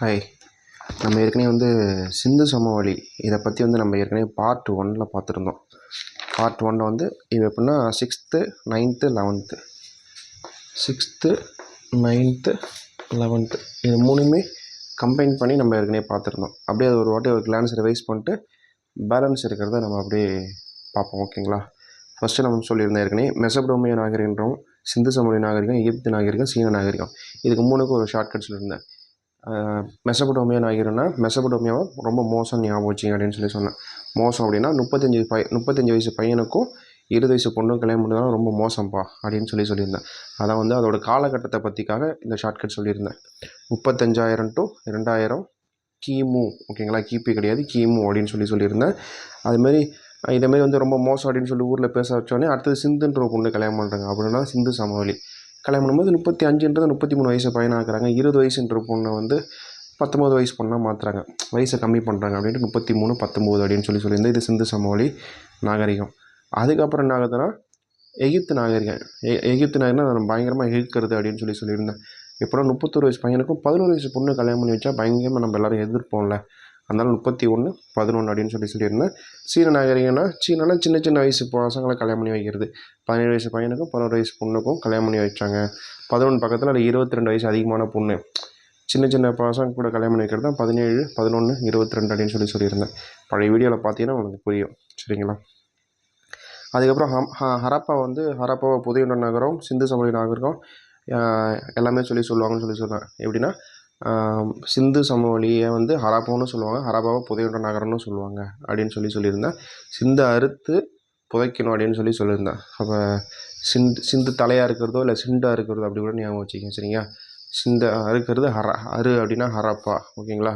Hi. நம்ம ஏற்கனவே சிந்து சமவெளி இதை பற்றி நம்ம ஏற்கனவே பார்ட் 1ல் பார்த்துருந்தோம். பார்ட் 1ல் இது எப்படின்னா 6th 9th 11th 6th 9th 11th இது மூணுமே கம்பைன் பண்ணி நம்ம ஏற்கனவே பார்த்துருந்தோம். அப்படியே அது ஒரு வாட்டி ஒரு கிளான்ஸ் ரிவைஸ் பண்ணிட்டு பேலன்ஸ் இருக்கிறத நம்ம அப்படியே பார்ப்போம். ஓகேங்களா? ஃபஸ்ட்டு நம்ம சொல்லியிருந்தோம் ஏற்கனவே மெசபடோமியா நாகரிகன்றோம், சிந்து சமவெளி நாகரிகம், எகிப்து நாகரிகம், சீன நாகரிகம். இதுக்கு மூணுக்கும் ஒரு ஷார்ட்கட் சொல்லியிருந்தேன். மெசபடோமியா நாகரிகம்னா மெசபடோமியாவை ரொம்ப மோசம் ஞாபகம் வச்சிங்க அப்படின்னு சொன்னேன். மோசம் அப்படின்னா 35 வயசு பையனுக்கும் 20 வயசு பொண்ணும் கல்யாணம் பண்ணதான் ரொம்ப மோசம்ப்பா அப்படின்னு சொல்லியிருந்தேன். அதான் அதோட காலகட்டத்தை பற்றிக்காக இந்த ஷார்ட்கட் சொல்லியிருந்தேன். 35,000 to 2000 கிமு. ஓகேங்களா? கிபி கிடையாது, கிமு அப்படின்னு சொல்லியிருந்தேன். அதுமாரி இதேமாரி ரொம்ப மோசம் அப்படின்னு சொல்லி ஊரில் பேச வச்சோடனே அடுத்தது சிந்துன்ற ஒரு பொண்ணு கல்யாணம் பண்ணுறாங்க. அப்படின்னா சிந்து சமவெளி கல்யாணம் பண்ணும்போது 35ன்றது 33 வயசு பையனாக ஆக்குறாங்க. 20 வயசுன்ற பொண்ணை 19 வயசு பொண்ணாக மாற்றுறாங்க, வயசை கம்மி பண்ணுறாங்க அப்படின்ட்டு 33 19 அப்படின்னு சொல்லியிருந்தேன். இது சிந்து சமவெளி நாகரிகம். அதுக்கப்புறம் என்ன ஆகுதுன்னா எகிப்து நாகரிகம். எகிப்து நாகரிகம் பயங்கரமாக எகிர்க்கிறது அப்படின்னு சொல்லியிருந்தேன். எப்போனா 31 வயசு பையனுக்கும் 11 வயசு பொண்ணு கல்யாணம் பண்ணி வச்சா பயங்கரமாக நம்ம எல்லோரும் எதிர்ப்போம்ல. அதனால 31 11 அப்படின்னு சொல்லியிருந்தேன். சீன நாகரிகம்னா சீனாவில் சின்ன சின்ன வயசு பசங்களை கல்யாணம் பண்ணி வைக்கிறது. 17 வயசு பையனுக்கும் 11 வயசு பொண்ணுக்கும் கல்யாணம் பண்ணி வச்சாங்க. 11 பக்கத்தில் அது 22 வயசு அதிகமான பொண்ணு சின்ன சின்ன பசங்க கூட கல்யாணம் பண்ணி வைக்கிறது தான் 17 11 22 அப்படின்னு சொல்லியிருந்தேன். பழைய வீடியோவில் பார்த்தீங்கன்னா உங்களுக்கு புரியும். சரிங்களா? அதுக்கப்புறம் ஹரப்பாவை புதையுண்ட நகரம், சிந்து சமவெளி நாகரிகம் எல்லாமே சொல்லுவாங்கன்னு சொன்னேன். எப்படின்னா சிந்து சமவெளியை ஹரப்பான்னு சொல்லுவாங்க, ஹரப்பாவை புதையுண்ட நகரம்னு சொல்லுவாங்க அப்படின்னு சொல்லியிருந்தேன். சிந்து அறுத்து புதைக்கணும் அப்படின்னு சொல்லியிருந்தேன். அப்போ சிந்து தலையாக இருக்கிறதோ இல்லை சிண்டாக இருக்கிறதோ அப்படி கூட ஞாபகம் வச்சுக்கோங்க. சரிங்க? சிந்து அறுக்கிறது அரு அப்படின்னா ஹரப்பா. ஓகேங்களா?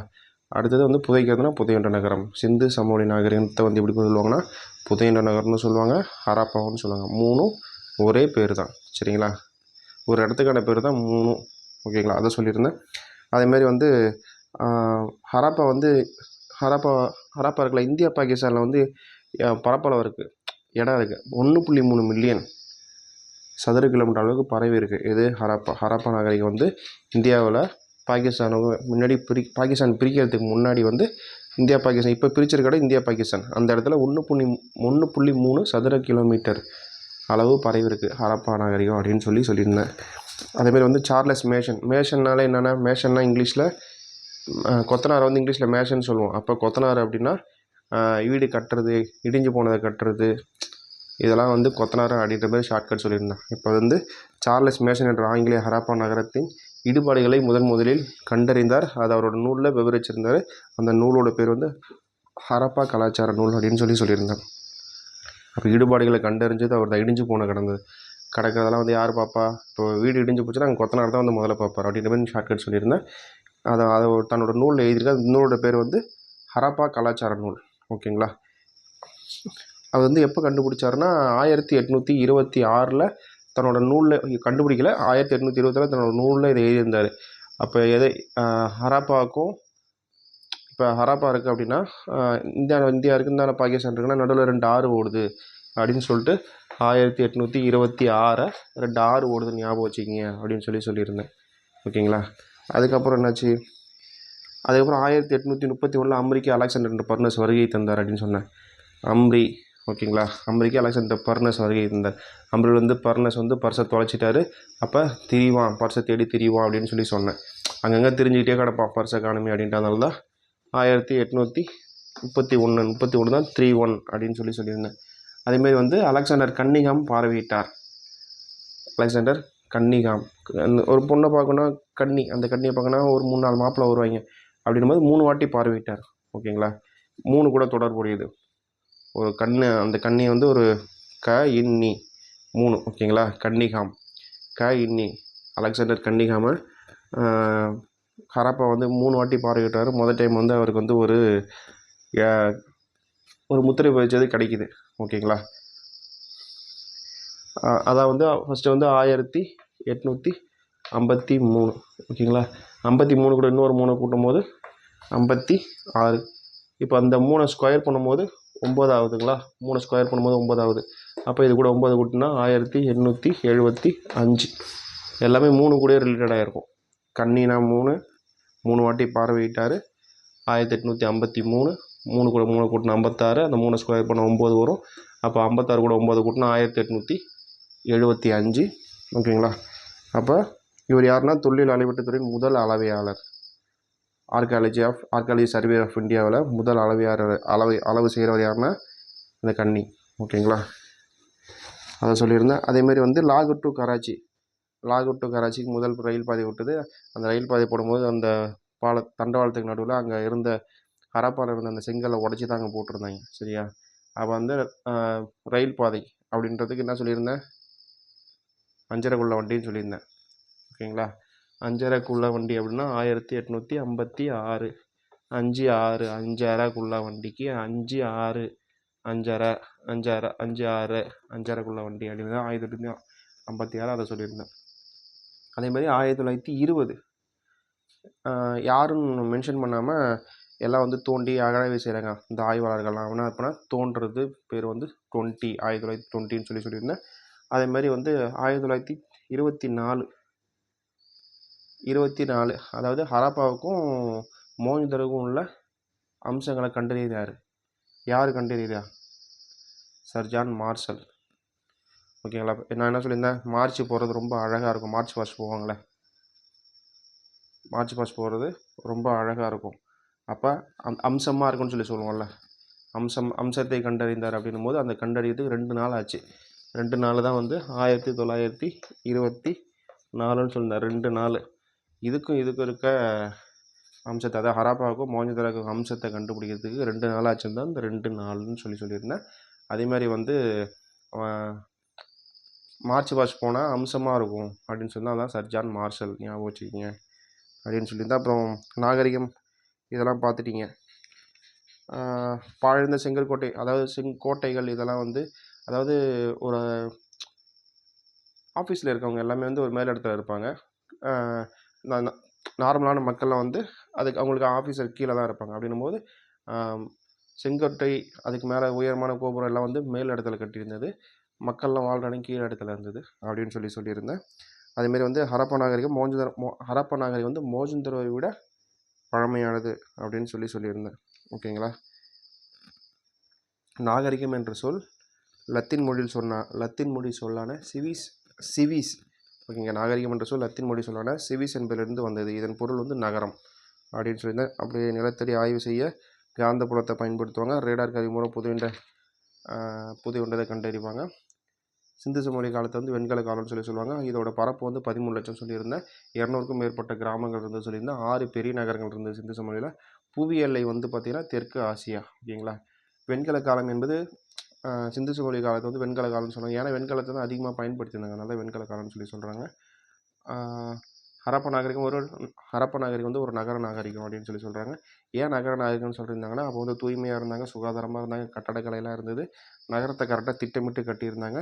அடுத்தது புதைக்கிறதுனா புதையுண்ட நகரம். சிந்து சமவெளி நாகரிகத்தை எப்படி சொல்லுவாங்கன்னா புதையுண்ட நகரம்னு சொல்லுவாங்க, ஹரப்பான்னு சொல்லுவாங்க. மூணும் ஒரே பேர் தான். சரிங்களா? ஒரு இடத்துக்கான பேர் தான் மூணும். ஓகேங்களா? அதை சொல்லியிருந்தேன். அதேமாரி ஹரப்பா ஹரப்பா இருக்குல்ல, இந்தியா பாகிஸ்தானில் பரப்பளவு இருக்குது, இடம் இருக்குது. 1.3 மில்லியன் சதுர கிலோமீட்டர் அளவுக்கு பரவி இருக்குது. இது ஹரப்பா நாகரிகம் இந்தியாவில் பாகிஸ்தானுக்கு முன்னாடி பாகிஸ்தான் பிரிக்கிறதுக்கு முன்னாடி இந்தியா பாகிஸ்தான் இப்போ பிரிச்சிருக்கிற இந்தியா பாகிஸ்தான் அந்த இடத்துல 1.3 சதுர கிலோமீட்டர் அளவு பரவி இருக்குது ஹரப்பா நாகரிகம் அப்படின்னு சொல்லியிருந்தேன். அதேமாரி சார்லஸ் மேஷன்னால என்னென்னா, மேஷன்னா இங்கிலீஷில் கொத்தனார் இங்கிலீஷில் மேஷன்னு சொல்லுவோம். அப்போ கொத்தனார் அப்படின்னா வீடு கட்டுறது, இடிஞ்சு போனதை கட்டுறது, இதெல்லாம் கொத்தனார் அப்படின்ற மாதிரி ஷார்ட்கட் சொல்லியிருந்தேன். இப்போ சார்லஸ் மேஷன் என்ற ஆங்கிலேய ஹரப்பா நகரத்தின் இடுபாடுகளை முதலில் கண்டறிந்தார். அது அவரோட நூலில் விவரிச்சிருந்தார். அந்த நூலோட பேர் ஹரப்பா கலாச்சார நூல் அப்படின்னு சொல்லியிருந்தேன். அப்போ ஈடுபாடுகளை கண்டறிஞ்சது அவர் தான். இடிஞ்சு போன கிடக்கிறதெல்லாம் யார் பார்ப்பா? இப்போ வீடு இடிஞ்சு போச்சுன்னா அங்கே கொத்தனார் தான் முதல்ல பார்ப்பார் அப்படின்ற மாதிரி ஷார்ட்கட் சொல்லியிருந்தேன். அதை தன்னோட நூலில் எழுதியிருக்காரு. அந்த நூலோட பேர் ஹரப்பா கலாச்சார நூல். ஓகேங்களா? அது எப்போ கண்டுபிடிச்சாருன்னா 1826 தன்னோட நூலில் கண்டுபிடிக்கல, 1826 தன்னோட நூலில் இதை எழுதியிருந்தார். அப்போ ஹரப்பாவுக்கும் இப்போ ஹரப்பா இருக்குது அப்படின்னா இந்தியா இருக்குந்தான பாகிஸ்தான் இருக்குன்னா நடுவில் 2 ஆறு ஓடுது அப்படின்னு சொல்லிட்டு 1826 2 ஆறு ஓடுதுன்னு ஞாபகம் வச்சுக்கிங்க அப்படின்னு சொல்லியிருந்தேன். ஓகேங்களா? அதுக்கப்புறம் என்னாச்சு? அதுக்கப்புறம் 1831 அமெரிக்க அலெக்சாண்டர் பர்னஸ் வருகை தந்தார் அப்படின்னு சொன்னேன். ஓகேங்களா? அமெரிக்கா அலெக்சாண்டர் பர்னஸ் வருகை இருந்தார். அமெரிக்கா பர்னஸ் பர்ஸை தொலைச்சிட்டாரு. அப்போ பர்ஸை தேடி திரிவான் அப்படின்னு சொன்னேன். அங்கங்கே தெரிஞ்சுக்கிட்டே கிடப்பான் பர்ஸை காணுமே அப்படின்றதுனால தான் 1831 தான் 31 அப்படின்னு சொல்லியிருந்தேன். அதேமாரி அலெக்சாண்டர் கன்னிங்ஹாம் பார்வையிட்டார். அலெக்சாண்டர் கன்னிங்ஹாம் ஒரு பொண்ணை பார்க்கணும், அந்த கன்னியை பார்க்கணும், ஒரு 3-4 மாப்பிள்ளை வருவாங்க அப்படின்னும் போது 3 வாட்டி பார்வையிட்டார். ஓகேங்களா? 3 கூட தொடர்புடையது. ஒரு அந்த கன்னி ஒரு இன்னி 3. ஓகேங்களா? கன்னிங்ஹாம் இன்னி அலெக்சாண்டர் கன்னிங்ஹாமை ஹரப்பா 3 வாட்டி பார்வையிட்டார். முதல் டைம் அவருக்கு ஒரு முத்திரை பதிச்சது கிடைக்கிது. ஓகேங்களா? அதான் ஃபஸ்ட்டு 1853. ஓகேங்களா? 53 கூட இன்னொரு 3 கூட்டும் போது 56. இப்போ அந்த 3 ஸ்கொயர் பண்ணும்போது 9 ஆகுதுங்களா? 3 ஸ்கொயர் பண்ணும்போது 9 ஆகுது. அப்போ இது கூட 9 கூட்டினா 1875. எல்லாமே 3 கூட ரிலேட்டடாக இருக்கும். கன்னினா 3, 3 வாட்டி பார்வையிட்டார். 1853, 3 கூட 3 கூட்டினா 56, அந்த 3 ஸ்கொயர் பண்ண 9 வரும். அப்போ 56 கூட 9 கூட்டினா 1875. ஓகேங்களா? அப்போ இவர் யாருன்னா தொல்லியல் அளவீட்டுத்துறையின் முதல் அளவையாளர். ஆர்காலஜி சர்வே ஆஃப் இந்தியாவில் முதல் அளவு செய்கிறவர் யாருன்னா இந்த கன்னி. ஓகேங்களா? அதை சொல்லியிருந்தேன். அதேமாரி வந்து லாகூர் டு கராச்சிக்கு முதல் ரயில் பாதை விட்டது. அந்த ரயில் பாதை போடும்போது அந்த தண்டவாளத்துக்கு நடுவில் அங்கே இருந்த ஹரப்பாவில் இருந்த அந்த செங்கலை உடச்சி தாங்க போட்டிருந்தாங்க. சரியா? அப்போ வந்து ரயில் பாதை அப்படின்றதுக்கு என்ன சொல்லியிருந்தேன்? அஞ்சரைக்குள்ள வண்டின்னு சொல்லியிருந்தேன். ஓகேங்களா? அஞ்சரைக்குள்ள வண்டி அப்படின்னா 1856. 5 6 5 வண்டிக்கு 5 6 5 6 வண்டி அப்படின்னு தான் 1856 அதை சொல்லியிருந்தேன். அதேமாதிரி 1920 யாருன்னு மென்ஷன் பண்ணாமல் எல்லாம் வந்து தோண்டி அகழாய்வு செய்கிறாங்க இந்த ஆய்வாளர்கள்லாம். என்ன அப்படின்னா தோன்றது பேர் வந்து 1920ன்னு சொல்லியிருந்தேன். அதேமாதிரி வந்து 1924 அதாவது ஹரப்பாவுக்கும் மோஹஞ்சதாரோவுக்கும் உள்ள அம்சங்களை கண்டறிகிறார். யார் கண்டறிகிறா? Sir John Marshall. ஓகேங்களா? நான் என்ன சொல்லியிருந்தேன்? மார்ச் போகிறது ரொம்ப அழகாக இருக்கும். மார்ச் பாஸ்ட் போவாங்களே, மார்ச் பாஸ்ட் போகிறது ரொம்ப அழகாக இருக்கும். அப்போ அம்சமாக இருக்குன்னு சொல்லுவோம்ல, அம்சத்தை கண்டறிந்தார் அப்படின்னும் போது அந்த கண்டறியதுக்கு 2 நாள் ஆச்சு. 2 நாள் தான் வந்து 1924ன்னு சொல்லியிருந்தார். 2 நாள். இதுக்கும் இருக்க அம்சத்தை, அதாவது ஹரப்பாவுக்கும் மோஹஞ்சதாரோவுக்கும் அம்சத்தை கண்டுபிடிக்கிறதுக்கு 2 நாள் ஆச்சுன்னு தான் இந்த 2 நாள்னு சொல்லியிருந்தேன். அதேமாதிரி வந்து மார்ச் பாஸ்ட் போனால் அம்சமாக இருக்கும் அப்படின்னு சொன்னால் அதான் சர் ஜான் மார்ஷல். ஞாபகம் வச்சுக்கிங்க அப்படின்னு சொல்லியிருந்தேன். அப்புறம் நாகரிகம் இதெல்லாம் பார்த்துட்டிங்க. பாழடைந்த செங்கற்கோட்டை, அதாவது செங்கோட்டைகள் இதெல்லாம் வந்து, அதாவது ஒரு ஆஃபீஸில் இருக்கவங்க எல்லாமே வந்து ஒரு மேலிடத்தில் இருப்பாங்க. நார்மலான மக்கள்லாம் வந்து அவங்களுக்கு ஆஃபீஸர் கீழே தான் இருப்பாங்க. அப்படின்னும் போது செங்கோட்டை, அதுக்கு மேலே உயரமான கோபுரம் எல்லாம் வந்து மேல் இடத்துல கட்டியிருந்தது. மக்கள்லாம் வாழ்ற இடம் கீழே இடத்துல இருந்தது அப்படின்னு சொல்லியிருந்தேன். அதேமாரி வந்து ஹரப்பா நாகரிகம் வந்து மோஹஞ்சதாரோவை விட பழமையானது அப்படின்னு சொல்லியிருந்தேன். ஓகேங்களா? நாகரிகம் என்ற சொல் லத்தீன் மொழி சொல்லான சிவிஸ். ஓகேங்க. நாகரிகம் என்ற சொல் லத்தீன் மொழி சொல்லான சிவிஸ் என்பதிலிருந்து வந்தது. இதன் பொருள் வந்து நகரம் அப்படின்னு சொல்லியிருந்தேன். அப்படியே நிலத்தடி ஆய்வு செய்ய காந்த புலத்தை பயன்படுத்துவாங்க. ரேடார் கருவி மூலம் புது ஒன்றதை கண்டறிவாங்க. சிந்து சமவெளி காலத்தை வந்து வெண்கல காலம்னு சொல்லுவாங்க. இதோட பரப்பு வந்து 13 லட்சம் சொல்லியிருந்தேன். 200க்கும் மேற்பட்ட கிராமங்கள் இருந்து சொல்லியிருந்தேன். 6 பெரிய நகரங்கள் இருந்தது சிந்து சமவெளியில். புவி எல்லை வந்து பார்த்திங்கன்னா தெற்கு ஆசியா. ஓகேங்களா? வெண்கல காலம் என்பது சிந்து சமவெளி காலத்தை வந்து வெண்கல காலம்னு சொல்லுவாங்க. ஏன்னா வெண்கலத்தை தான் அதிகமாக பயன்படுத்தியிருந்தாங்க, அதனால வெண்கல காலம்னு சொல்கிறாங்க. ஹரப்பா நாகரிகம் வந்து ஒரு நகர நாகரிகம் அப்படின்னு சொல்கிறாங்க. ஏன் நகர நாகரிகம்னு சொல்லியிருந்தாங்கன்னா, அப்போ வந்து தூய்மையாக இருந்தாங்க, சுகாதாரமாக இருந்தாங்க, கட்டடக்கலையெல்லாம் இருந்தது, நகரத்தை கரெக்டாக திட்டமிட்டு கட்டியிருந்தாங்க,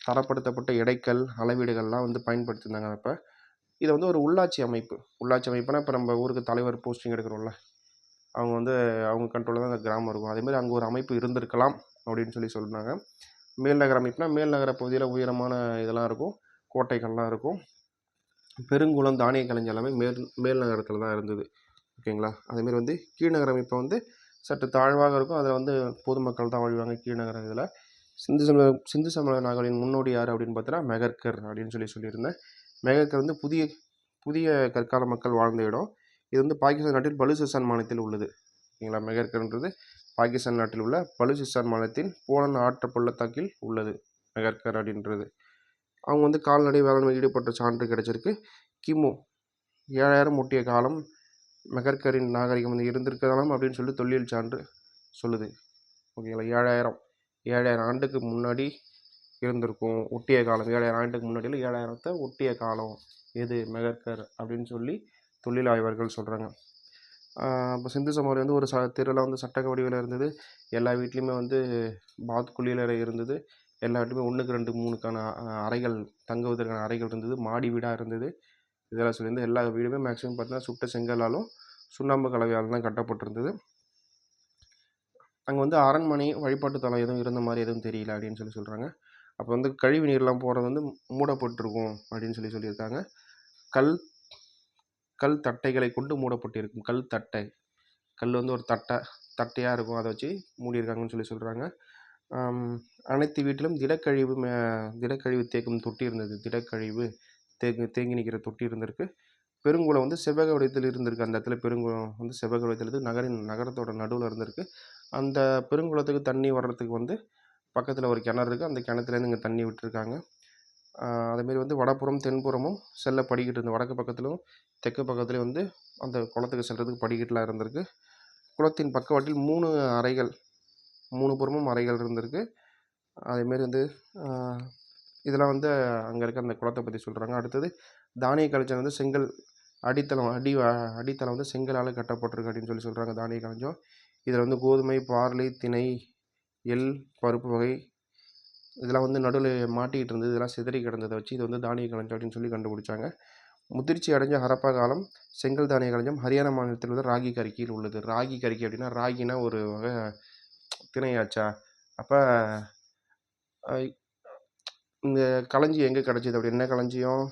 தரப்படுத்தப்பட்ட எடைக்கல் அளவீடுகள்லாம் வந்து பயன்படுத்தியிருந்தாங்க. அப்போ இதை வந்து ஒரு உள்ளாட்சி அமைப்புனா இப்போ நம்ம ஊருக்கு தலைவர் போஸ்டிங் எடுக்கிறோம்ல, அவங்க வந்து அவங்க கண்ட்ரோலில் தான் அந்த கிராமம் இருக்கும். அதேமாதிரி அங்கே ஒரு அமைப்பு இருந்திருக்கலாம் அப்படின்னு சொன்னாங்க. மேல்நகர அமைப்புனா மேல்நகர பகுதியில் உயரமான இதெல்லாம் இருக்கும், கோட்டைகள்லாம் இருக்கும். பெருங்குளம், தானிய களஞ்சியம் எல்லாமே மேல் நகரத்தில் தான் இருந்தது. ஓகேங்களா? அதேமாரி வந்து கீழ்நகர அமைப்பை வந்து சற்று தாழ்வாக இருக்கும். அதில் வந்து பொதுமக்கள் தான் வாழ்வாங்க கீழ்நகர இதில். சிந்து சமவெளி நாகரிகத்தின் முன்னோடி யார் அப்படின்னு பார்த்தீங்கன்னா மெகர்கர் அப்படின்னு சொல்லியிருந்தேன். மெகர்கர் வந்து புதிய கற்கால மக்கள் வாழ்ந்த இடம். இது வந்து பாகிஸ்தான் நாட்டில் பலுசிஸ்தான் மாநிலத்தில் உள்ளது. ஓகேங்களா? மெகர்கர்ன்றது பாகிஸ்தான் நாட்டில் உள்ள பலுசிஸ்தான் மாநிலத்தின் போலன் ஆற்று பள்ளத்தாக்கில் உள்ளது மெகர்கர் அப்படின்றது. அவங்க வந்து கால்நடை வேளாண்மை ஈடுபட்ட சான்று கிடைச்சிருக்கு. கிமு 7000 ஒட்டிய காலம் மெகர்கரின் நாகரிகம் வந்து இருந்திருக்கலாம் அப்படின்னு சொல்லி தொல்லியல் சான்று சொல்லுது. ஓகேங்களா? 7000 ஆண்டுக்கு முன்னாடி இருந்திருக்கும் ஒட்டிய காலம். 7000 ஆண்டுக்கு முன்னாடி 7000 ஒட்டிய காலம் எது? மெகர்கர் அப்படின்னு சொல்லி தொழில் ஆய்வர்கள் சொல்கிறாங்க. இப்போ சிந்து சமவெளி வந்து ஒரு தெருவில் வந்து சட்டக வடிவில் இருந்தது. எல்லா வீட்லேயுமே வந்து பாத் குளியலறை இருந்தது. எல்லா வீட்லையுமே 1க்கு 2 3க்கான அறைகள், தங்குவதற்கான அறைகள் இருந்தது. மாடி வீடாக இருந்தது. இதெல்லாம் சொல்லியிருந்து எல்லா வீடுமே மேக்ஸிமம் பார்த்தீங்கன்னா சுட்ட செங்கலாலும் சுண்ணாம்பு கலவையால் தான் கட்டப்பட்டிருந்தது. அங்கே வந்து அரண்மனை, வழிபாட்டு தலம் எதுவும் இருந்த மாதிரி எதுவும் தெரியல அப்படின்னு சொல்கிறாங்க. அப்போ வந்து கழிவு நீர்லாம் போகிறது வந்து மூடப்பட்டிருக்கும் அப்படின்னு சொல்லியிருக்காங்க. கல் தட்டைகளை கொண்டு மூடப்பட்டிருக்கும். கல் தட்டை, கல் வந்து ஒரு தட்டையாக இருக்கும், அதை வச்சு மூடியிருக்காங்கன்னு சொல்கிறாங்க. அனைத்து வீட்டிலும் திடக்கழிவு தேக்கும் தொட்டி இருந்தது. திடக்கழிவு தேங்கி நிற்கிற தொட்டி இருந்திருக்கு. பெருங்குளம் வந்து செவ்வக வடிவத்தில் இருந்திருக்கு. அந்த இடத்துல பெருங்குளம் வந்து செவ்வக வடிவத்தில் இருந்து நகரத்தோட நடுவில் இருந்திருக்கு. அந்த பெருங்குளத்துக்கு தண்ணி வர்றதுக்கு வந்து பக்கத்தில் ஒரு கிணறு இருக்குது. அந்த கிணத்துலேருந்து இங்கே தண்ணி விட்டுருக்காங்க. அதேமாரி வந்து வடப்புறம் தென்புறமும் செல்ல படிக்கட்டு இருந்து வடக்கு பக்கத்திலும் தெற்கு பக்கத்துலேயும் வந்து அந்த குளத்துக்கு செல்கிறதுக்கு படிக்கட்டுலாம் இருந்திருக்கு. குளத்தின் பக்கவாட்டில் 3 அறைகள், 3 புறமும் அறைகள் இருந்திருக்கு. அதேமாரி வந்து இதெல்லாம் வந்து அங்கே இருக்க அந்த குளத்தை பற்றி சொல்கிறாங்க. அடுத்தது தானிய களஞ்சியம் வந்து செங்கல் அடித்தளம் வந்து செங்கலால் கட்டப்பட்டிருக்கு அப்படின்னு சொல்கிறாங்க. தானிய களஞ்சியம் இதில் வந்து கோதுமை, பார்லி, திணை, எள், பருப்பு வகை இதெல்லாம் வந்து நடுவில் மாட்டிக்கிட்டு இருந்தது. இதெல்லாம் சிதறி கிடந்ததை வச்சு இது வந்து தானிய களஞ்சியம் அப்படின்னு சொல்லி கண்டுபிடிச்சாங்க. முதிர்ச்சி அடைஞ்ச ஹரப்பா காலம் செங்கல் தானிய களஞ்சியம் ஹரியானா மாநிலத்தில் உள்ள ராகி கரிக்கியில் உள்ளது. ராகி கரிக்கி அப்படின்னா ராகினா ஒரு வகை திணையாச்சா. அப்போ இந்த களஞ்சியம் எங்கே கிடச்சிது அப்படி என்ன களஞ்சியம்?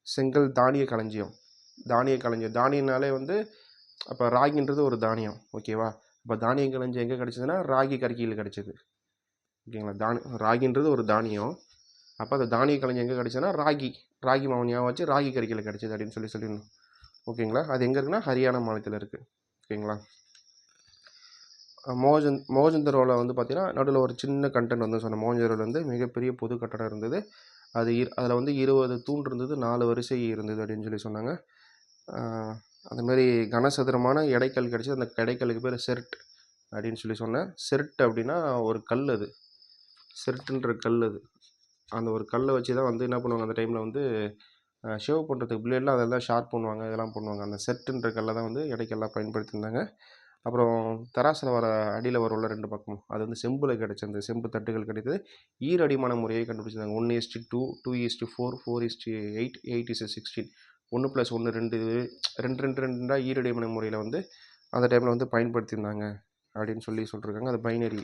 செங்கல் தானிய களஞ்சியம். தானியனாலே வந்து அப்போ ராகின்றது ஒரு தானியம், ஓகேவா? அப்போ தானிய களஞ்சியம் எங்கே கிடச்சிதுன்னா ராகி கரிக்கியில் கிடச்சிது, ஓகேங்களா? ராகின்றது ஒரு தானியம். அப்போ அந்த தானிய களஞ்சியம் எங்கே கிடச்சதுன்னா ராகி மாவு ஞாபகம் வச்சு ராகி கரிக்கியில் கிடச்சிது அப்படின்னு சொல்லிடணும், ஓகேங்களா? அது எங்கே இருக்குன்னா ஹரியானா மாநிலத்தில் இருக்குது, ஓகேங்களா? மோகஞ்சந்தரோவில் வந்து பார்த்திங்கன்னா நடுவில் ஒரு சின்ன கண்டென்ட் வந்து சொன்னேன். மோகஞ்சந்தரோவில் வந்து மிகப்பெரிய பொது கட்டடம் இருந்தது. அதில் வந்து 20 தூண் இருந்தது, 4 வரிசை இருந்தது அப்படின்னு சொன்னாங்க. அதுமாரி கனசதுரமான எடைக்கல் கிடச்சி. அந்த எடைக்கல்லுக்கு பேர் செர்ட் அப்படின்னு சொன்னேன். செர்ட் அப்படின்னா ஒரு கல், அது செர்ட்டுன்ற கல். அது அந்த ஒரு கல்லை வச்சு தான் வந்து என்ன பண்ணுவாங்க அந்த டைமில் வந்து ஷேவ் பண்ணுறதுக்கு பிளேட்லாம் அதெல்லாம் ஷார்ப் பண்ணுவாங்க, இதெல்லாம் பண்ணுவாங்க. அந்த செர்ட்டுன்ற கல்லை தான் வந்து எடைக்கல்லாம் பயன்படுத்தியிருந்தாங்க. அப்புறம் தராசில் வர அடியில் வரும்ல 2 பக்கமும், அது வந்து செம்பில் கிடச்சி. அந்த செம்பு தட்டுகள் கிடைத்தது. ஈரடிமான முறையை கண்டுபிடிச்சிருந்தாங்க. 1:2, 2:4, 4:8, 8:16, 1 + 1 2, 2 ஈரடிமான முறையில் வந்து அந்த டைமில் வந்து பயன்படுத்தியிருந்தாங்க அப்படின்னு சொல்லியிருக்காங்க. அது பைனரி,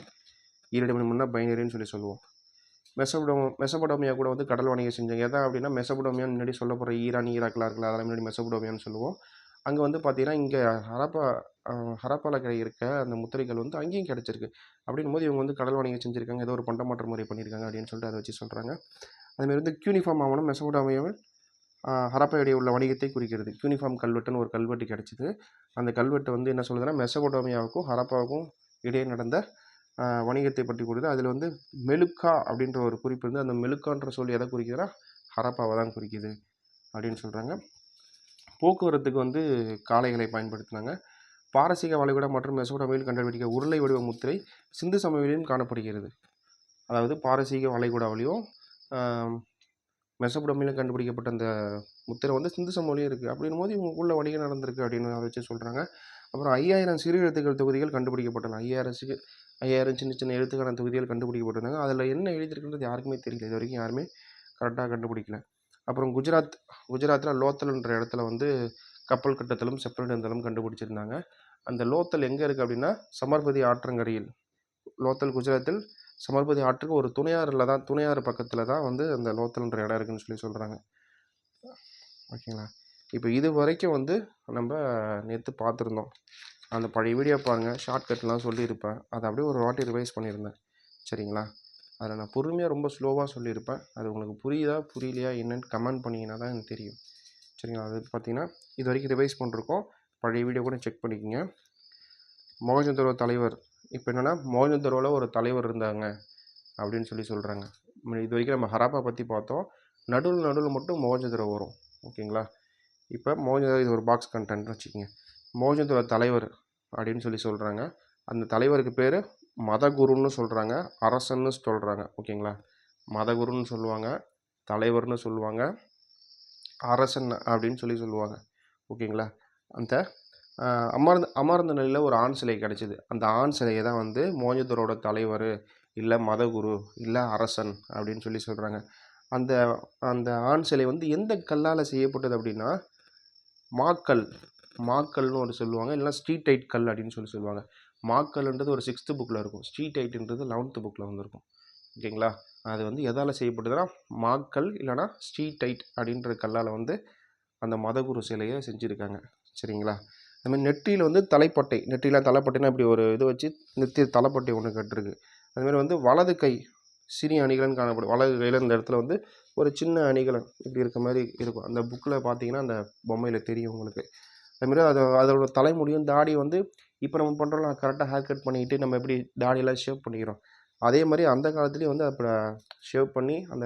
ஈரடிமான முறைனா பைனரின்னு சொல்லுவோம். மெசபடோமியா கூட வந்து கடல் வணிகம் செஞ்சாங்க. எதா அப்படின்னா மெசபடோமியான்னு முன்னாடி சொல்லப்படுற ஈராக்லாம் இருக்குல்ல, அதெல்லாம் முன்னாடி மெசபடோமியான்னு சொல்லுவோம். அங்கே வந்து பார்த்திங்கன்னா இங்கே ஹரப்பாவில் இருக்க அந்த முத்திரைகள் வந்து அங்கேயும் கிடச்சிருக்கு. அப்படின்னும் போது இவங்க வந்து கடல் வணிகம் செஞ்சுருக்காங்க, ஏதோ ஒரு பண்டமாற்று முறை பண்ணியிருக்காங்க அப்படின்னு சொல்லிட்டு அதை வச்சு சொல்கிறாங்க. அதுமாதிரி வந்து கியூனிஃபார்ம் ஆவணம் மெசபடோமியாவில் ஹரப்பா இடையே உள்ள வணிகத்தை குறிக்கிறது. கியூனிஃபார்ம் கல்வெட்டுன்னு ஒரு கல்வெட்டு கிடச்சிது. அந்த கல்வெட்டு வந்து என்ன சொல்லுதுன்னா மெசபடோமியாவுக்கும் ஹரப்பாவுக்கும் இடையே நடந்த வணிகத்தை பற்றி கூறுது. அதில் வந்து மெலுக்கா அப்படின்ற ஒரு குறிப்பு இருந்து, அந்த மெலுக்கான்ற சொல் எதை குறிக்குதுன்னா ஹரப்பாவை தான் குறிக்குது அப்படின்னு சொல்கிறாங்க. போக்குவரத்துக்கு வந்து காளைகளை பயன்படுத்தினாங்க. பாரசீக வளைகுடா மற்றும் மெசபடோமியாவில் கண்டுபிடிக்க உருளை வடிவ முத்திரை சிந்து சமவெளியிலும் காணப்படுகிறது. அதாவது பாரசீக வளைகுடாவிலையும் மெசபடோமியாவிலும் கண்டுபிடிக்கப்பட்ட அந்த முத்திரை வந்து சிந்து சமவெளியும் இருக்குது. அப்படின்னும் போது இவங்களுக்குள்ள வணிகம் நடந்திருக்கு அப்படின்னு அதை வச்சு சொல்கிறாங்க. அப்புறம் 5000 சிறு எழுத்துக்கள் தொகுதிகள் கண்டுபிடிக்கப்பட்டன. 5000 சின்ன சின்ன எழுத்துக்கான தொகுதிகள் கண்டுபிடிக்கப்பட்டிருந்தாங்க. அதில் என்ன எழுதியிருக்குன்றது யாருக்குமே தெரியல. இது வரைக்கும் யாருமே கரெக்டாக கண்டுபிடிக்கல. அப்புறம் குஜராத்தில் லோத்தல்ன்ற இடத்துல வந்து கப்பல் கட்டத்தலும் செப்பனிடுதலும் கண்டுபிடிச்சிருந்தாங்க. அந்த லோத்தல் எங்கே இருக்குது அப்படின்னா சமர்பதி ஆற்றங்கரையில். லோத்தல் குஜராத்தில் சமர்பதி ஆற்றுக்கு ஒரு துணையாறு பக்கத்தில் தான் வந்து அந்த லோத்தல்ன்ற இடம் இருக்குதுன்னு சொல்கிறாங்க, ஓகேங்களா? இப்போ இது வரைக்கும் வந்து நம்ம நேற்று பார்த்துருந்தோம். அந்த பழைய வீடியோ பாருங்கள், ஷார்ட்கட்லாம் சொல்லியிருப்பேன். அதை அப்படியே ஒரு வாட்டி ரிவைஸ் பண்ணியிருந்தேன், சரிங்களா? அதில் நான் பொறுமையாக ரொம்ப ஸ்லோவாக சொல்லியிருப்பேன். அது உங்களுக்கு புரியுதா புரியலையா என்னென்னு கமெண்ட் பண்ணிங்கன்னா தான் எனக்கு தெரியும், சரிங்களா? அது பார்த்திங்கன்னா இது வரைக்கும் ரிவைஸ் பண்ணிருக்கோம். பழைய வீடியோ கூட செக் பண்ணிக்கோங்க. மோகஞ்சந்தரோ தலைவர், இப்போ என்னென்னா மோகஞ்சந்தரோவில் ஒரு தலைவர் இருந்தாங்க அப்படின்னு சொல்கிறாங்க. இது வரைக்கும் நம்ம ஹரப்பா பற்றி பார்த்தோம். நடுவில் மட்டும் மோகஞ்சந்தரோ வரும், ஓகேங்களா? இப்போ மோகஞ்சந்தரோ இது ஒரு பாக்ஸ் கண்டென்ட் வச்சுக்கோங்க. மோகஞ்சந்தரோ தலைவர் அப்படின்னு சொல்கிறாங்க. அந்த தலைவருக்கு பேர் மதகுருன்னு சொல்கிறாங்க, அரசன்னு சொல்கிறாங்க, ஓகேங்களா? மதகுருன்னு சொல்லுவாங்க, தலைவர்னு சொல்லுவாங்க, அரசன் அப்படின்னு சொல்லுவாங்க, ஓகேங்களா? அந்த அமர்ந்த நிலையில் ஒரு ஆண் சிலை கிடச்சிது. அந்த ஆண் சிலையை தான் வந்து மோகஞ்சந்தரோட தலைவர் இல்லை மதகுரு இல்லை அரசன் அப்படின்னு சொல்கிறாங்க. அந்த அந்த ஆண் சிலை வந்து எந்த கல்லால் செய்யப்பட்டது அப்படின்னா மாக்கல்னு ஒரு சொல்லுவாங்க, இல்லைனா ஸ்ட்ரீடைட் கல் அப்படின்னு சொல்லுவாங்க. மாக்கல்ன்றது ஒரு 6th புக்கில் இருக்கும், ஸ்ட்ரீடைட்ன்றது 11th புக்கில் வந்துருக்கும், ஓகேங்களா? அது வந்து எதால் செய்யப்பட்டதுன்னா மாக்கல் இல்லைனா ஸ்ட்ரீடைட் அப்படின்ற கல்லால் வந்து அந்த மதகுரு சிலையை செஞ்சுருக்காங்க. சரிங்களா? அதுமாதிரி நெற்றியில் வந்து தலைப்பட்டை, நெற்றியில் தலைப்பட்டைனா இப்படி ஒரு இது வச்சு நெற்றி தலைப்பட்டை ஒன்று கட்டிருக்கு. அதுமாதிரி வந்து வலது கை சிறிய அணிகலன் காணப்படும். வலது கையில் இந்த இடத்துல வந்து ஒரு சின்ன அணிகலன் இப்படி இருக்க மாதிரி இருக்கும். அந்த புக்கில் பார்த்தீங்கன்னா அந்த பொம்மையில் தெரியும் உங்களுக்கு. அதுமாரி அதோட தலைமுடியும் தாடி வந்து இப்போ நம்ம பண்ணுறோம்ல, கரெக்டாக ஹேர் கட் பண்ணிக்கிட்டு நம்ம எப்படி தாடியெல்லாம் ஷேவ் பண்ணிக்கிறோம், அதே மாதிரி அந்த காலத்துலேயும் வந்து அப்போ ஷேவ் பண்ணி அந்த